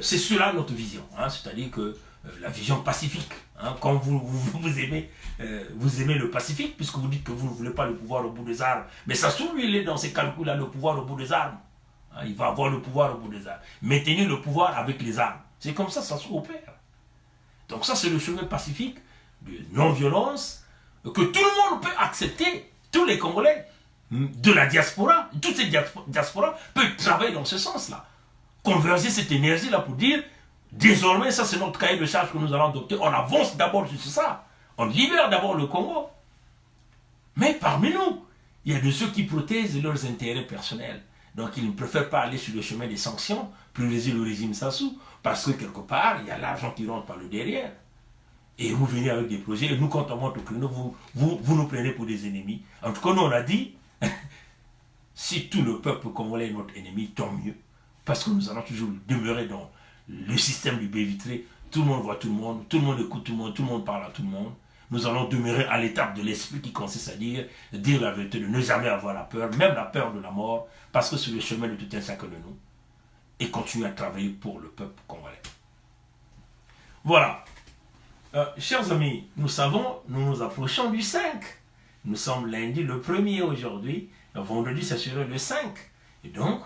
c'est cela notre vision, hein, c'est-à-dire que la vision pacifique, hein, quand vous aimez le pacifique, puisque vous dites que vous ne voulez pas le pouvoir au bout des armes, mais Sassou, lui, il est dans ces calculs-là, le pouvoir au bout des armes. Hein, il va avoir le pouvoir au bout des armes. Maintenir le pouvoir avec les armes. C'est comme ça Sassou opère. Donc ça, c'est le chemin pacifique de non-violence que tout le monde peut accepter, tous les Congolais de la diaspora, toutes ces diasporas peuvent travailler dans ce sens-là. Converger cette énergie-là pour dire, désormais, ça c'est notre cahier de charge que nous allons adopter, on avance d'abord sur ça, on libère d'abord le Congo. Mais parmi nous, il y a de ceux qui protègent leurs intérêts personnels. Donc ils ne préfèrent pas aller sur le chemin des sanctions, privilégier le régime Sassou, parce que quelque part, il y a l'argent qui rentre par le derrière. Et vous venez avec des projets, et nous, quand on monte au créneau, vous nous prenez pour des ennemis. En tout cas, nous, on a dit, si tout le peuple congolais est notre ennemi, tant mieux. Parce que nous allons toujours demeurer dans le système du baie vitré. Tout le monde voit tout le monde écoute tout le monde parle à tout le monde. Nous allons demeurer à l'étape de l'esprit qui consiste à dire la vérité, de ne jamais avoir la peur, même la peur de la mort, parce que c'est le chemin de tout un chacun de nous. Et continuer à travailler pour le peuple congolais. Voilà. Chers amis, nous savons, nous nous approchons du 5. Nous sommes lundi le 1er aujourd'hui. Vendredi, ça serait le 5. Et donc,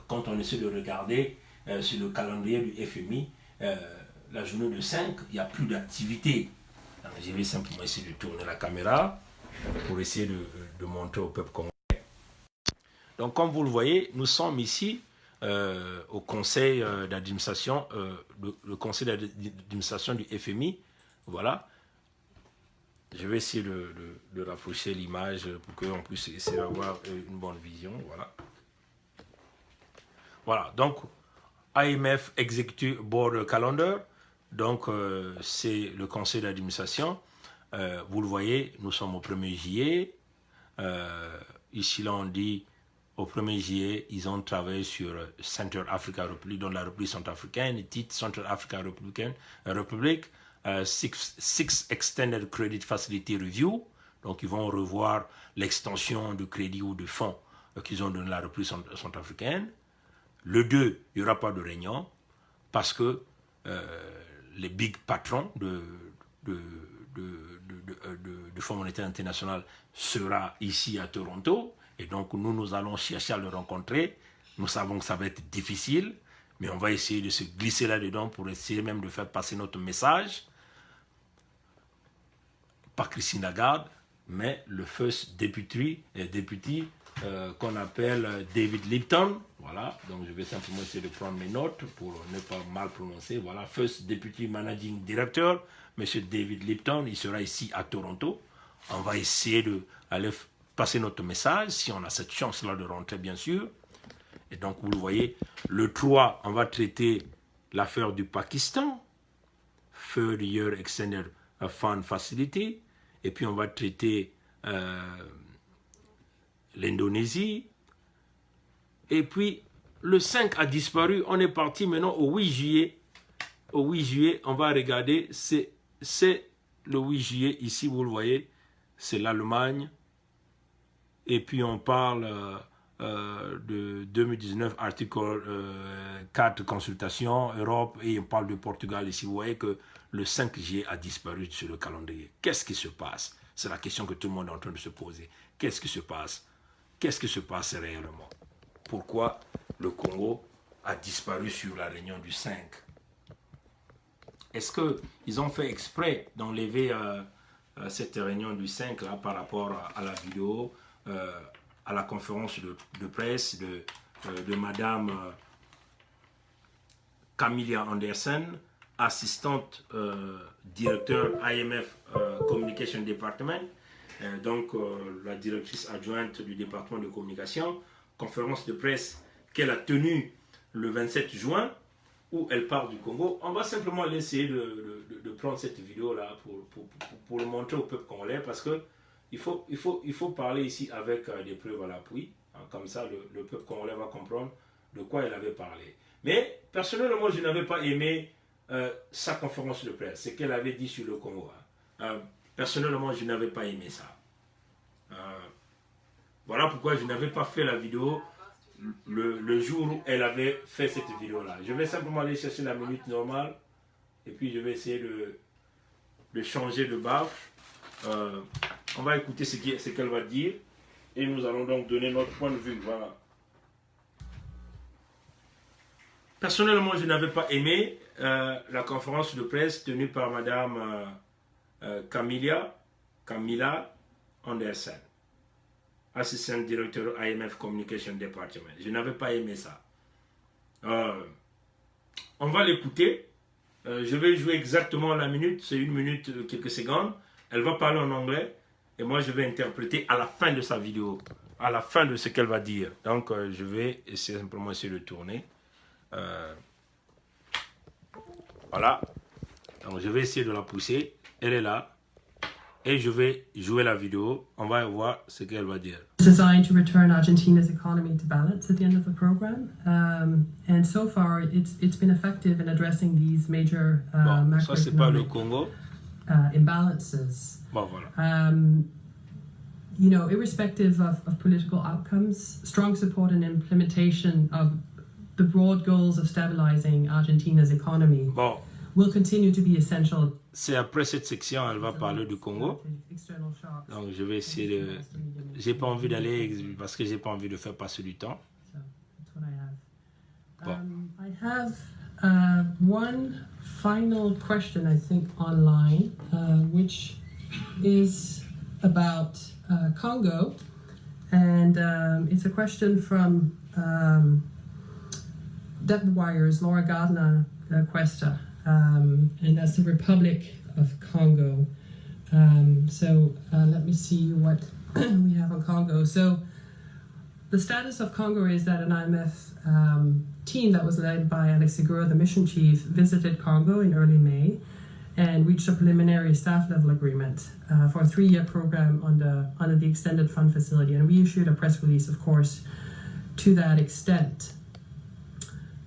quand on essaie de regarder sur le calendrier du FMI, la journée de 5, il n'y a plus d'activité. Je vais simplement essayer de tourner la caméra pour essayer de montrer au peuple congolais. Donc, comme vous le voyez, nous sommes ici au conseil d'administration, le conseil d'administration du FMI. Voilà. Je vais essayer de rapprocher l'image pour qu'on puisse essayer d'avoir une bonne vision. Voilà. Voilà. Donc, IMF Executive Board Calendar. Donc, c'est le conseil d'administration. Vous le voyez, nous sommes au 1er juillet. Ici, là, on dit au 1er juillet, ils ont travaillé sur Central Africa Republic, dans la République centrafricaine, le titre Central Africa Republic, Six Extended Credit Facility Review. Donc, ils vont revoir l'extension de crédit ou de fonds qu'ils ont donné à la République centrafricaine. Le 2, il n'y aura pas de réunion parce que les big patrons du Fonds monétaire international sera ici à Toronto. Et donc, nous allons chercher à le rencontrer. Nous savons que ça va être difficile, mais on va essayer de se glisser là-dedans pour essayer même de faire passer notre message. Pas Christine Lagarde, mais le first deputy qu'on appelle David Lipton. Voilà, donc je vais simplement essayer de prendre mes notes pour ne pas mal prononcer. Voilà, first deputy managing director, M. David Lipton, il sera ici à Toronto. On va essayer d'aller passer notre message, si on a cette chance-là de rentrer, bien sûr. Et donc, vous le voyez, le 3, on va traiter l'affaire du Pakistan, Third Year Extended Fund Facility, et puis on va traiter l'Indonésie, et puis le 5 a disparu, on est parti maintenant au 8 juillet. Au 8 juillet, on va regarder, c'est le 8 juillet, ici vous le voyez, c'est l'Allemagne, et puis on parle de 2019, article 4, consultation, Europe, et on parle de Portugal. Ici, vous voyez que le 5 juillet a disparu sur le calendrier. Qu'est-ce qui se passe? C'est la question que tout le monde est en train de se poser. Qu'est-ce qui se passe? Qu'est-ce qui se passe réellement? Pourquoi le Congo a disparu sur la réunion du 5? Est-ce qu'ils ont fait exprès d'enlever cette réunion du 5 là, par rapport à la vidéo, à la conférence de presse de Madame Camilla Anderson, assistante directeur IMF Communication Department, donc la directrice adjointe du département de communication, conférence de presse qu'elle a tenue le 27 juin, où elle parle du Congo. On va simplement essayer de prendre cette vidéo-là pour le montrer au peuple congolais, parce que il faut parler ici avec des preuves à l'appui. Hein, comme ça, le peuple congolais va comprendre de quoi elle avait parlé. Mais, personnellement, je n'avais pas aimé sa conférence de presse, ce qu'elle avait dit sur le Congo. Hein. Personnellement, je n'avais pas aimé ça. Voilà pourquoi je n'avais pas fait la vidéo le jour où elle avait fait cette vidéo-là. Je vais simplement aller chercher la minute normale et puis je vais essayer de changer de baffe. On va écouter ce qu'elle va dire et nous allons donc donner notre point de vue. Voilà. Personnellement, je n'avais pas aimé la conférence de presse tenue par Madame Camilla Anderson, assistant directeur IMF Communication Department. Je n'avais pas aimé ça. On va l'écouter. Je vais jouer exactement la minute. C'est 1 minute, quelques secondes. Elle va parler en anglais. Et moi, je vais interpréter à la fin de sa vidéo. À la fin de ce qu'elle va dire. Donc, je vais simplement essayer de tourner. Voilà. Donc, je vais essayer de la pousser. Elle est là. Et je vais jouer la vidéo. On va voir ce qu'elle va dire. Designed to return Argentina's economy to balance at the end of the program, and so far it's been effective in addressing these major macroeconomic imbalances. Bon, voilà. You know, irrespective of political outcomes, strong support and implementation of the broad goals of stabilizing Argentina's economy will continue to be essential. C'est après cette section, elle va parler du Congo. Donc je vais essayer de... J'ai pas envie d'aller parce que j'ai pas envie de faire passer du temps. Bon. I have one final question, I think, online, which is about Congo And it's a question from Debwires, Laura Gardner Cuesta, and that's the Republic of Congo. Let me see what we have on Congo. So the status of Congo is that an IMF team that was led by Alex Segura, the mission chief, visited Congo in early May and reached a preliminary staff level agreement for a 3-year program under the Extended Fund Facility. And we issued a press release, of course, to that extent.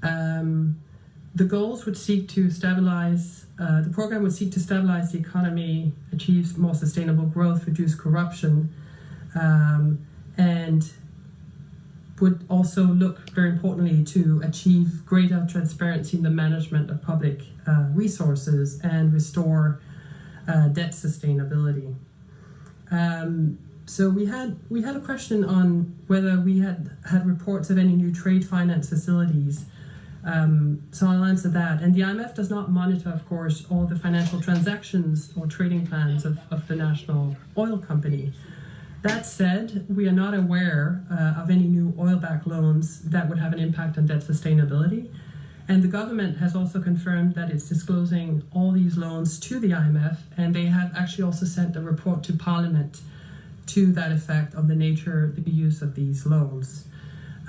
The goals would seek to stabilize, the program would seek to stabilize the economy, achieve more sustainable growth, reduce corruption, and would also look, very importantly, to achieve greater transparency in the management of public resources and restore debt sustainability. So we had a question on whether we had reports of any new trade finance facilities. So I'll answer that. And the IMF does not monitor, of course, all the financial transactions or trading plans of the national oil company. That said, we are not aware of any new oil-backed loans that would have an impact on debt sustainability. And the government has also confirmed that it's disclosing all these loans to the IMF, and they have actually also sent a report to Parliament to that effect of the nature, the use of these loans.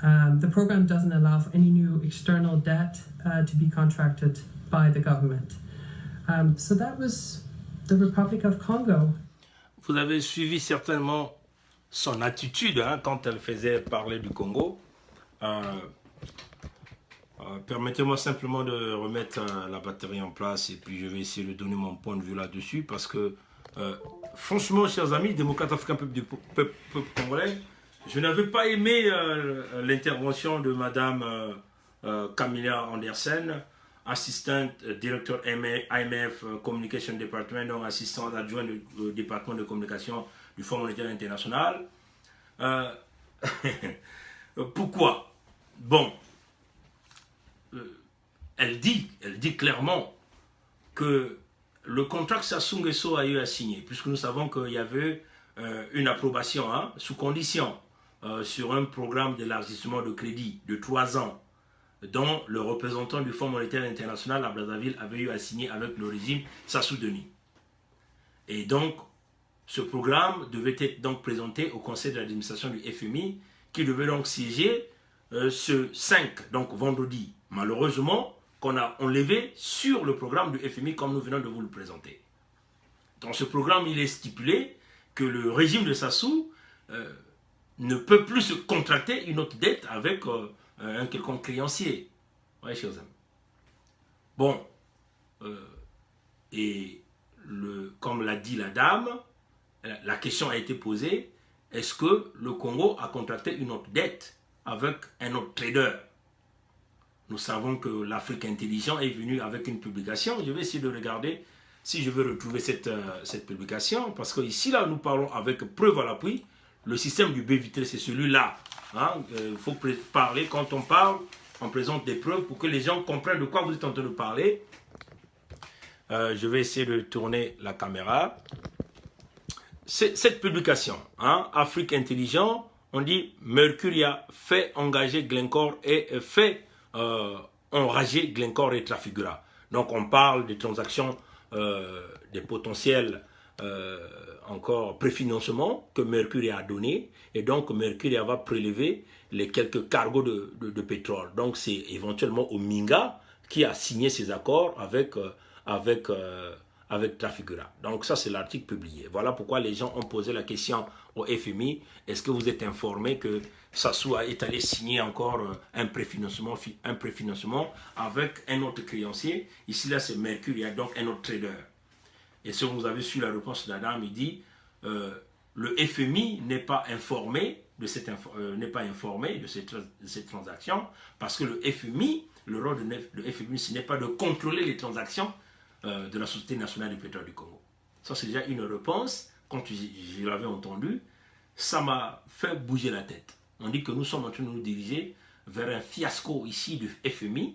The program doesn't allow for any new external debt to be contracted by the government. So that was the Republic of Congo. Vous avez suivi certainement son attitude quand elle faisait parler du Congo. Permettez-moi simplement de remettre la batterie en place et puis je vais essayer de donner mon point de vue là-dessus parce que franchement, chers amis, démocrates africains, peuple congolais, je n'avais pas aimé l'intervention de Madame Camilla Andersen, assistante directeur IMF Communication Department, donc assistante adjointe du département de communication du Fonds monétaire international. Pourquoi? Bon, elle dit clairement que le contrat que Sassou Nguesso a eu à signer, puisque nous savons qu'il y avait une approbation sous condition sur un programme d'élargissement de crédit de 3 ans, dont le représentant du Fonds monétaire international à Brazzaville avait eu à signer avec le régime Sassou Deni. Et donc, ce programme devait être donc présenté au conseil de l'administration du FMI, qui devait donc siéger ce 5, donc vendredi. Malheureusement, qu'on a enlevé sur le programme du FMI, comme nous venons de vous le présenter. Dans ce programme, il est stipulé que le régime de Sassou ne peut plus se contracter une autre dette avec un quelconque créancier. Oui, chers amis. Bon, et comme l'a dit la dame, la question a été posée, est-ce que le Congo a contracté une autre dette avec un autre trader? Nous savons que l'Afrique Intelligent est venu avec une publication. Je vais essayer de regarder si je veux retrouver cette publication, parce que ici, là, nous parlons avec preuve à l'appui. Le système du B-Vitré, c'est celui-là. Il faut parler, quand on parle, on présente des preuves pour que les gens comprennent de quoi vous êtes en train de parler. Je vais essayer de tourner la caméra. Cette publication, Afrique Intelligent, on dit Mercuria fait engager Glencore et fait enrager Glencore et Trafigura. Donc on parle des transactions, des potentiels encore préfinancement que Mercuria a donné, et donc Mercuria va prélever les quelques cargos de pétrole. Donc c'est éventuellement Ominga qui a signé ces accords avec Trafigura. Donc ça c'est l'article publié. Voilà pourquoi les gens ont posé la question au FMI, est-ce que vous êtes informé que Sassou est allé signer encore un préfinancement avec un autre créancier? Ici là c'est Mercuria, donc un autre trader. Et si vous avez su la réponse de la dame, il dit le FMI n'est pas informé de cette transaction, parce que le FMI, le rôle de FMI, ce n'est pas de contrôler les transactions de la Société nationale du pétrole du Congo. Ça c'est déjà une réponse. Quand je l'avais entendu, ça m'a fait bouger la tête. On dit que nous sommes en train de nous diriger vers un fiasco ici du FMI,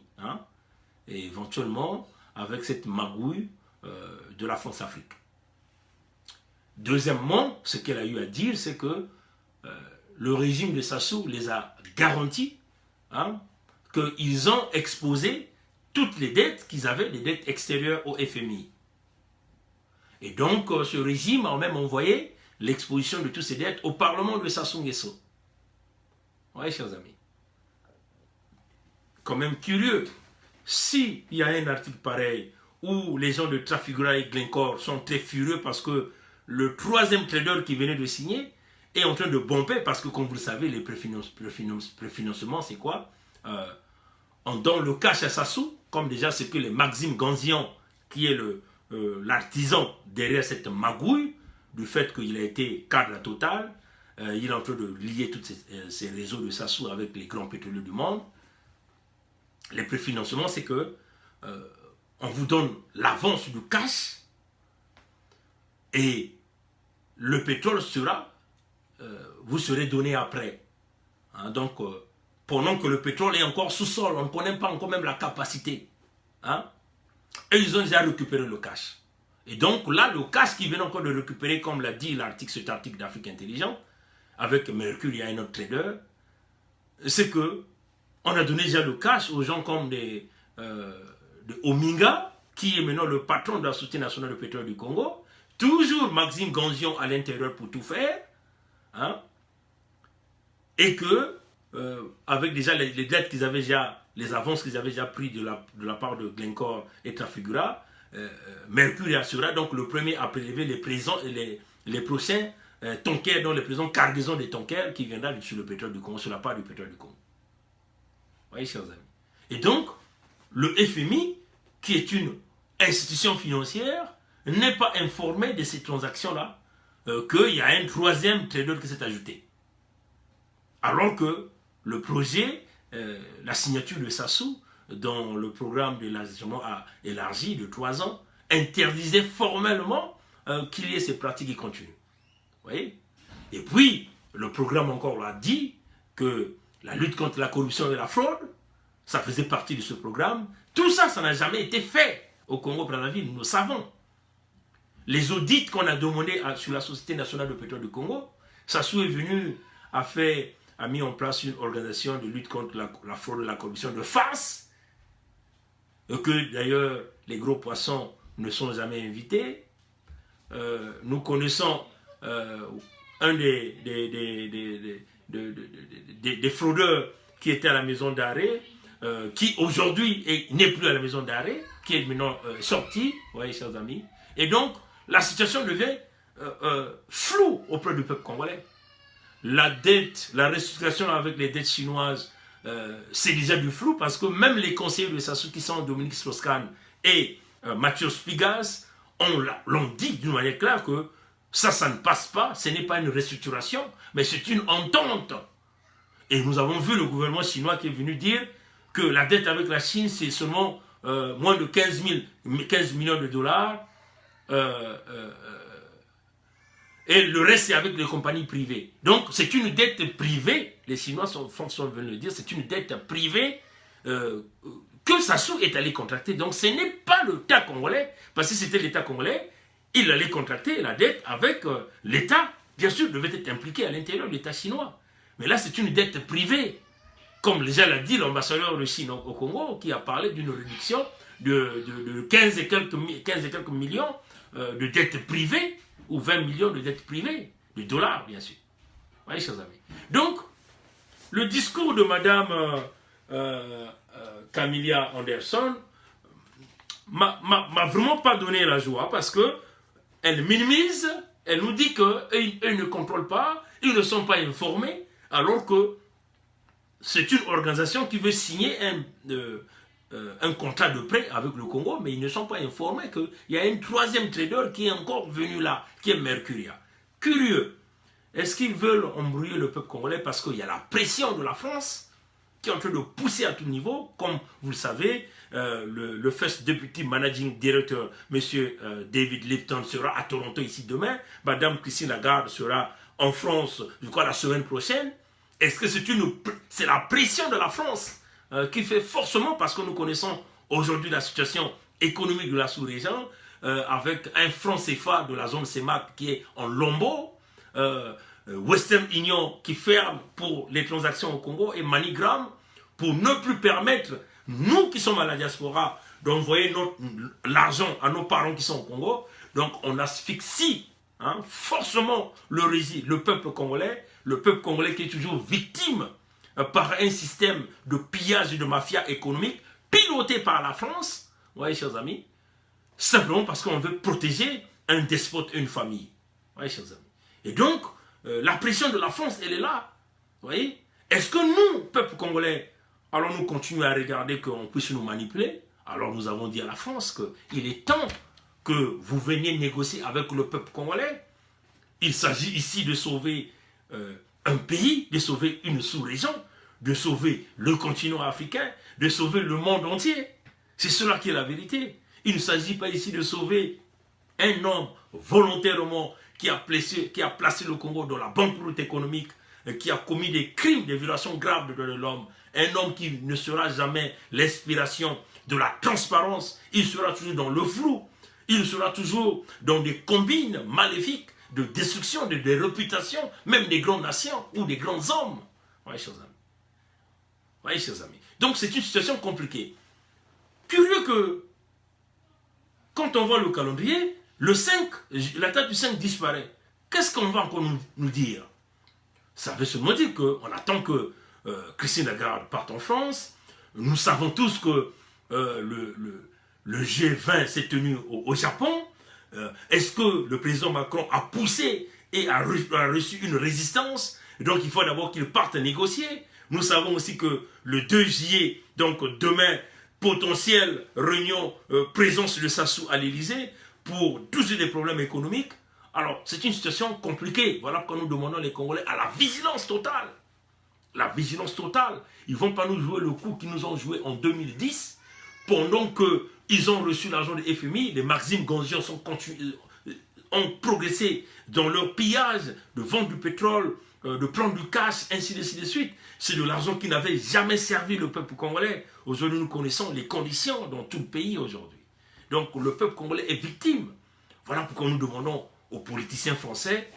et éventuellement avec cette magouille de la France-Afrique. Deuxièmement, ce qu'elle a eu à dire, c'est que le régime de Sassou les a garantis hein, qu'ils ont exposé toutes les dettes qu'ils avaient, des dettes extérieures au FMI. Et donc, ce régime a même envoyé l'exposition de toutes ces dettes au Parlement de Sassou Nguesso. Oui, chers amis. Quand même curieux. S'il y a un article pareil où les gens de Trafigura et Glencore sont très furieux parce que le troisième trader qui venait de signer est en train de bomber parce que, comme vous le savez, les préfinancements, c'est quoi? On donne le cash à Sassou, comme déjà ce que les Maxime Ganzian, qui est l'artisan derrière cette magouille, du fait qu'il a été cadre à Total, il est en train de lier tous ces réseaux de Sassou avec les grands pétroliers du monde. Les préfinancements, c'est que on vous donne l'avance du cash et le pétrole sera, vous serez donné après. Hein, donc, pendant que le pétrole est encore sous-sol, on ne connaît pas encore même la capacité. Hein, et ils ont déjà récupéré le cash. Et donc là, le cash qu'ils viennent encore de récupérer, comme l'a dit cet article d'Afrique Intelligente, avec Mercure, il y a un autre trader, c'est que on a donné déjà le cash aux gens comme de Ominga, qui est maintenant le patron de la Société nationale de pétrole du Congo, toujours Maxime Ganzian à l'intérieur pour tout faire, hein, et que, avec déjà les dettes qu'ils avaient déjà, les avances qu'ils avaient déjà prises de la part de Glencore et Trafigura, Mercure assurera donc le premier à prélever les prochains tankers, dans les présents cargaisons des tankers qui viendront sur le pétrole du Congo, sur la part du pétrole du Congo. Vous voyez, chers amis. Et donc, le FMI, qui est une institution financière, n'est pas informé de ces transactions-là, qu'il y a un troisième trader qui s'est ajouté. Alors que le projet, la signature de Sassou, dans le programme de l'ajustement élargi de 3 ans, interdisait formellement qu'il y ait ces pratiques qui continuent. Vous voyez? Et puis, le programme encore l'a dit que la lutte contre la corruption et la fraude, ça faisait partie de ce programme. Tout ça, ça n'a jamais été fait au Congo-Brazzaville, nous le savons. Les audits qu'on a demandés sur la Société nationale de pétrole du Congo, Sassou est venu, a mis en place une organisation de lutte contre la fraude et la corruption de face, que d'ailleurs les gros poissons ne sont jamais invités. Nous connaissons un des fraudeurs qui était à la maison d'arrêt, qui aujourd'hui n'est plus à la maison d'arrêt, qui est maintenant sorti, vous voyez, chers amis. Et donc, la situation devient floue auprès du peuple congolais. La dette, la restructuration avec les dettes chinoises, c'est déjà du flou parce que même les conseillers de Sassou qui sont Dominique Strauss-Kahn et Mathieu Spigas l'ont dit d'une manière claire que ça ne passe pas, ce n'est pas une restructuration, mais c'est une entente. Et nous avons vu le gouvernement chinois qui est venu dire que la dette avec la Chine, c'est seulement moins de 15 millions de dollars, et le reste, c'est avec les compagnies privées. Donc, c'est une dette privée, les Chinois veulent le dire, c'est une dette privée que Sassou est allé contracter. Donc, ce n'est pas l'État congolais, parce que si c'était l'État congolais, il allait contracter la dette avec l'État. Bien sûr, devait être impliqué à l'intérieur de l'État chinois. Mais là, c'est une dette privée. Comme déjà l'a dit l'ambassadeur de Chine au Congo, qui a parlé d'une réduction de 15 et quelques millions de dettes privées, ou 20 millions de dettes privées, de dollars, bien sûr. Vous voyez, chers amis. Donc, le discours de Madame Camilla Anderson m'a vraiment pas donné la joie, parce que elle minimise, elle nous dit qu'eux ne contrôlent pas, ils ne sont pas informés, alors que c'est une organisation qui veut signer un contrat de prêt avec le Congo, mais ils ne sont pas informés qu'il y a un troisième trader qui est encore venu là, qui est Mercuria. Curieux. Est-ce qu'ils veulent embrouiller le peuple congolais parce qu'il y a la pression de la France qui est en train de pousser à tout niveau? Comme vous le savez, le First Deputy Managing Director, M. David Lipton, sera à Toronto ici demain. Madame Christine Lagarde sera en France, je crois, la semaine prochaine. Est-ce que c'est la pression de la France qui fait forcément, parce que nous connaissons aujourd'hui la situation économique de la sous-région, avec un franc CFA de la zone CEMAC qui est en lambeaux, Western Union qui ferme pour les transactions au Congo et MoneyGram pour ne plus permettre, nous qui sommes à la diaspora, d'envoyer l'argent à nos parents qui sont au Congo. Donc on asphyxie forcément le peuple congolais qui est toujours victime par un système de pillage et de mafia économique piloté par la France, vous voyez chers amis, simplement parce qu'on veut protéger un despote et une famille. Vous voyez chers amis. Et donc, la pression de la France, elle est là. Vous voyez? Est-ce que nous, peuple congolais, allons-nous continuer à regarder qu'on puisse nous manipuler? Alors nous avons dit à la France qu'il est temps que vous veniez négocier avec le peuple congolais. Il s'agit ici de sauver un pays, de sauver une sous-région, de sauver le continent africain, de sauver le monde entier. C'est cela qui est la vérité. Il ne s'agit pas ici de sauver un homme volontairement qui a placé le Congo dans la banqueroute économique, qui a commis des crimes, des violations graves de l'homme. Un homme qui ne sera jamais l'inspiration de la transparence. Il sera toujours dans le flou. Il sera toujours dans des combines maléfiques de destruction des réputations, même des grandes nations ou des grands hommes. Oui, chers amis. Oui, chers amis. Donc, c'est une situation compliquée. Curieux que, quand on voit le calendrier, le 5, la date du 5 disparaît. Qu'est-ce qu'on va encore nous dire? Ça veut seulement dire qu'on attend que Christine Lagarde parte en France. Nous savons tous que le G20 s'est tenu au Japon. Est-ce que le président Macron a poussé et a reçu une résistance? Donc il faut d'abord qu'il parte négocier. Nous savons aussi que le 2 juillet, donc demain, potentielle réunion, présence de Sassou à l'Élysée pour tous les problèmes économiques. Alors, c'est une situation compliquée. Voilà pourquoi nous demandons les Congolais à la vigilance totale. La vigilance totale. Ils ne vont pas nous jouer le coup qu'ils nous ont joué en 2010, pendant qu'ils ont reçu l'argent des FMI, les Maxime Ganzian ont progressé dans leur pillage de vendre du pétrole, de prendre du cash, ainsi de suite. C'est de l'argent qui n'avait jamais servi le peuple congolais. Aujourd'hui, nous connaissons les conditions dans tout le pays aujourd'hui. Donc, le peuple congolais est victime. Voilà pourquoi nous demandons aux politiciens français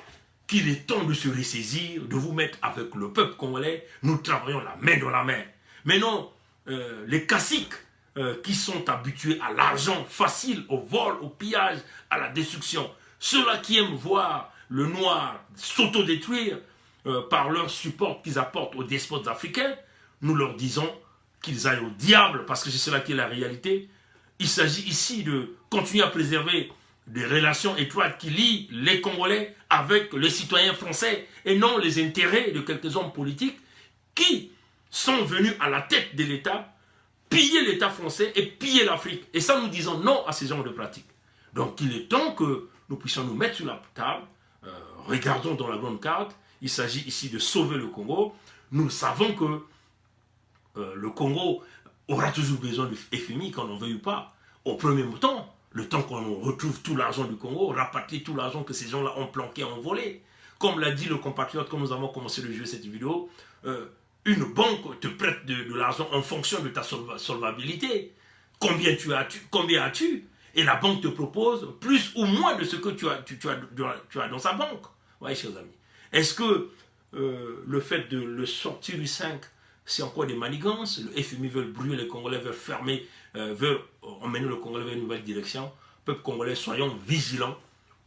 qu'il est temps de se ressaisir, de vous mettre avec le peuple congolais. Nous travaillons la main dans la main. Mais non, les caciques qui sont habitués à l'argent facile, au vol, au pillage, à la destruction, ceux-là qui aiment voir le noir s'autodétruire par leur support qu'ils apportent aux despotes africains, nous leur disons qu'ils aillent au diable, parce que c'est cela qui est la réalité. Il s'agit ici de continuer à préserver des relations étroites qui lient les Congolais avec les citoyens français et non les intérêts de quelques hommes politiques qui sont venus à la tête de l'État, piller l'État français et piller l'Afrique. Et ça, nous disons non à ces genres de pratiques. Donc, il est temps que nous puissions nous mettre sur la table, regardons dans la grande carte, il s'agit ici de sauver le Congo. Nous savons que le Congo aura toujours besoin du FMI, qu'on n'en veuille pas. Au premier temps, le temps qu'on retrouve tout l'argent du Congo, rapatrier tout l'argent que ces gens-là ont planqué, ont volé. Comme l'a dit le compatriote, quand nous avons commencé le jeu, cette vidéo, une banque te prête de l'argent en fonction de ta solvabilité. Combien as-tu? Et la banque te propose plus ou moins de ce que tu as dans sa banque. Vous voyez, chers amis. Est-ce que le fait de le sortir du 5, c'est encore des manigances? Le FMI veut brûler les Congolais, veut fermer, veut emmener le Congolais vers une nouvelle direction. Peuple congolais, soyons vigilants,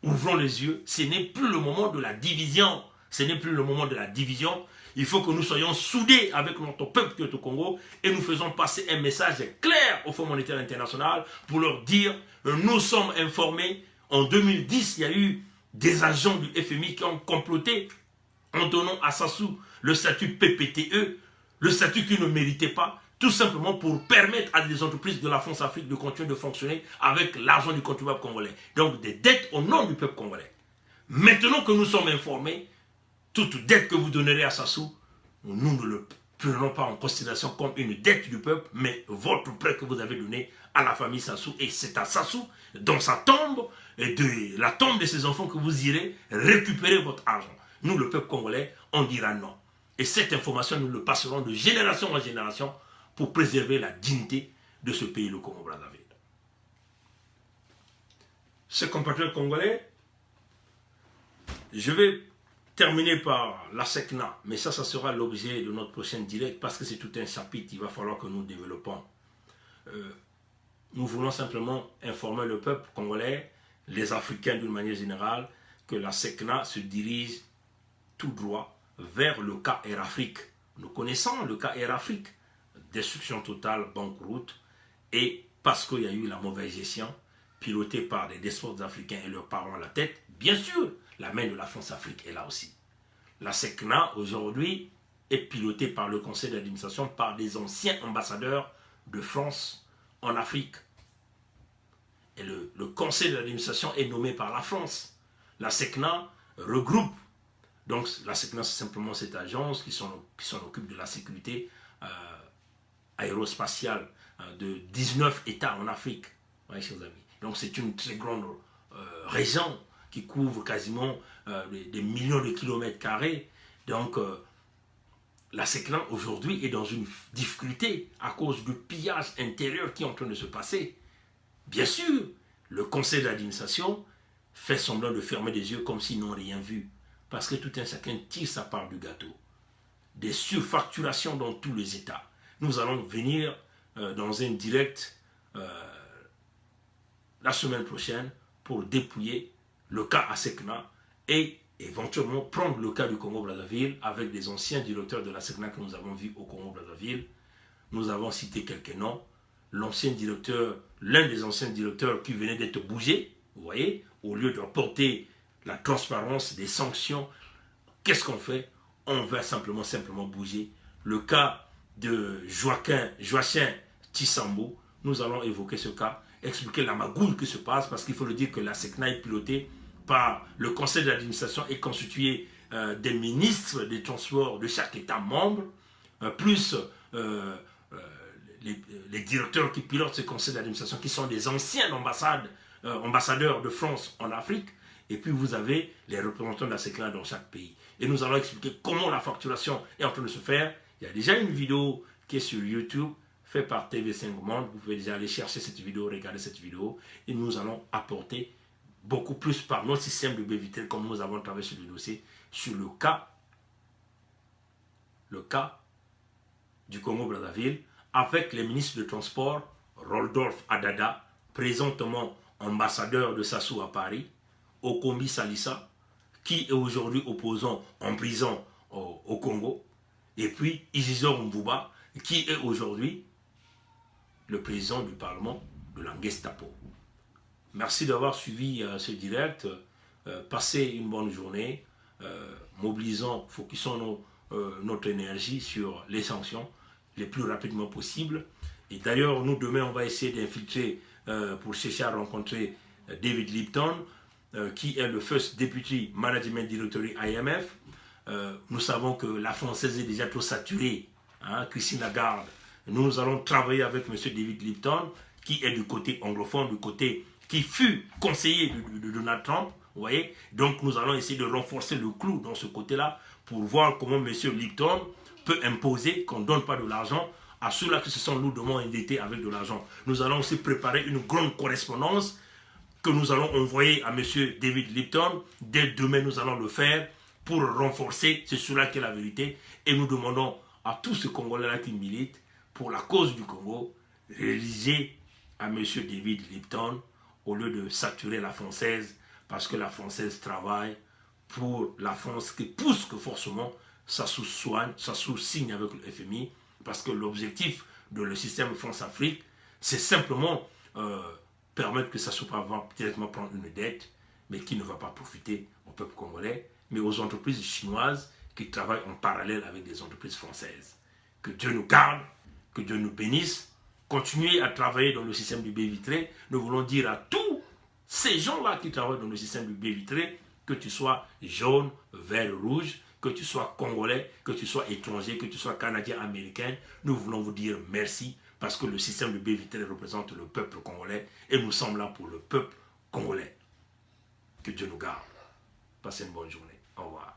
ouvrons les yeux. Ce n'est plus le moment de la division. Ce n'est plus le moment de la division. Il faut que nous soyons soudés avec notre peuple qui est au Congo et nous faisons passer un message clair au Fonds monétaire international pour leur dire nous sommes informés. En 2010, il y a eu des agents du FMI qui ont comploté en donnant à Sassou le statut PPTE, le statut qu'il ne méritait pas, tout simplement pour permettre à des entreprises de la France-Afrique de continuer de fonctionner avec l'argent du contribuable congolais. Donc des dettes au nom du peuple congolais. Maintenant que nous sommes informés, toute dette que vous donnerez à Sassou, nous ne le prenons pas en considération comme une dette du peuple, mais votre prêt que vous avez donné à la famille Sassou. Et c'est à Sassou, dans sa tombe, et de la tombe de ses enfants, que vous irez récupérer votre argent. Nous, le peuple congolais, on dira non. Et cette information, nous le passerons de génération en génération pour préserver la dignité de ce pays, le Congo-Brazzaville. Ces compatriotes congolais, je vais terminer par la SECNA, mais ça sera l'objet de notre prochain direct parce que c'est tout un chapitre, il va falloir que nous développons. Nous voulons simplement informer le peuple congolais, les Africains d'une manière générale, que la SECNA se dirige tout droit vers le cas Air Afrique. Nous connaissons le cas Air Afrique, destruction totale, banqueroute, et parce qu'il y a eu la mauvaise gestion, pilotée par des despotes africains et leurs parents à la tête, bien sûr, la main de la France-Afrique est là aussi. La SECNA, aujourd'hui, est pilotée par le conseil d'administration par des anciens ambassadeurs de France en Afrique. Et le conseil d'administration est nommé par la France. La SECNA regroupe. Donc, la SECNA, c'est simplement cette agence qui s'en occupe de la sécurité aérospatiale de 19 États en Afrique. Ouais, chers amis. Donc, c'est une très grande région qui couvre quasiment des millions de kilomètres carrés. Donc, la SECNA aujourd'hui est dans une difficulté à cause du pillage intérieur qui est en train de se passer. Bien sûr, le conseil d'administration fait semblant de fermer les yeux comme s'ils n'ont rien vu. Parce que tout un chacun tire sa part du gâteau. Des surfacturations dans tous les États. Nous allons venir dans un direct la semaine prochaine pour dépouiller le cas à SECNA et éventuellement prendre le cas du Congo-Brazzaville avec des anciens directeurs de la SECNA que nous avons vus au Congo-Brazzaville. Nous avons cité quelques noms. L'ancien directeur, l'un des anciens directeurs qui venait d'être bougé, vous voyez, au lieu de porter la transparence des sanctions, qu'est-ce qu'on fait? On va simplement bouger. Le cas de Joachim Tissambo, nous allons évoquer ce cas, expliquer la magouille qui se passe, parce qu'il faut le dire que la SECNA est pilotée par le conseil d'administration est constitué des ministres des transports de chaque État membre, plus les directeurs qui pilotent ce conseil d'administration, qui sont des anciens ambassadeurs de France en Afrique, et puis vous avez les représentants de la SECNA dans chaque pays. Et nous allons expliquer comment la facturation est en train de se faire. Il y a déjà une vidéo qui est sur YouTube, faite par TV5 Monde. Vous pouvez déjà aller chercher cette vidéo, regarder cette vidéo. Et nous allons apporter beaucoup plus par notre système de BVT, comme nous avons travaillé sur le dossier, sur le cas du Congo-Brazzaville, avec les ministres de transport, Rodolphe Adada, présentement ambassadeur de Sassou à Paris, Okombi Salissa, qui est aujourd'hui opposant en prison au Congo, et puis Isidore Mbouba, qui est aujourd'hui le président du Parlement de la Gestapo. Merci d'avoir suivi ce direct. Passez une bonne journée. Mobilisons, focusons notre énergie sur les sanctions les plus rapidement possible. Et d'ailleurs, nous, demain, on va essayer d'infiltrer pour chercher à rencontrer David Lipton, qui est le First Deputy Management Directory IMF. Nous savons que la française est déjà trop saturée, hein, Christine Lagarde. Nous allons travailler avec M. David Lipton, qui est du côté anglophone, du côté qui fut conseiller de Donald Trump. Vous voyez? Donc nous allons essayer de renforcer le clou dans ce côté-là pour voir comment M. Lipton peut imposer qu'on ne donne pas de l'argent à ceux-là qui se sont lourdement endettés avec de l'argent. Nous allons aussi préparer une grande correspondance que nous allons envoyer à M. David Lipton. Dès demain, nous allons le faire pour renforcer, c'est cela qui est la vérité. Et nous demandons à tous ces Congolais-là qui militent pour la cause du Congo, réaliser à M. David Lipton au lieu de saturer la française, parce que la française travaille pour la France qui pousse que forcément ça sous-signe avec le FMI, parce que l'objectif de le système France-Afrique, c'est simplement permettre que ça soit pas directement prendre une dette, mais qui ne va pas profiter au peuple congolais, mais aux entreprises chinoises qui travaillent en parallèle avec des entreprises françaises. Que Dieu nous garde, que Dieu nous bénisse. Continuez à travailler dans le système du baie vitré. Nous voulons dire à tous ces gens-là qui travaillent dans le système du baie vitré, que tu sois jaune, vert, rouge, que tu sois congolais, que tu sois étranger, que tu sois canadien, américain, nous voulons vous dire merci parce que le système du baie vitré représente le peuple congolais et nous sommes là pour le peuple congolais. Que Dieu nous garde. Passez une bonne journée. Au revoir.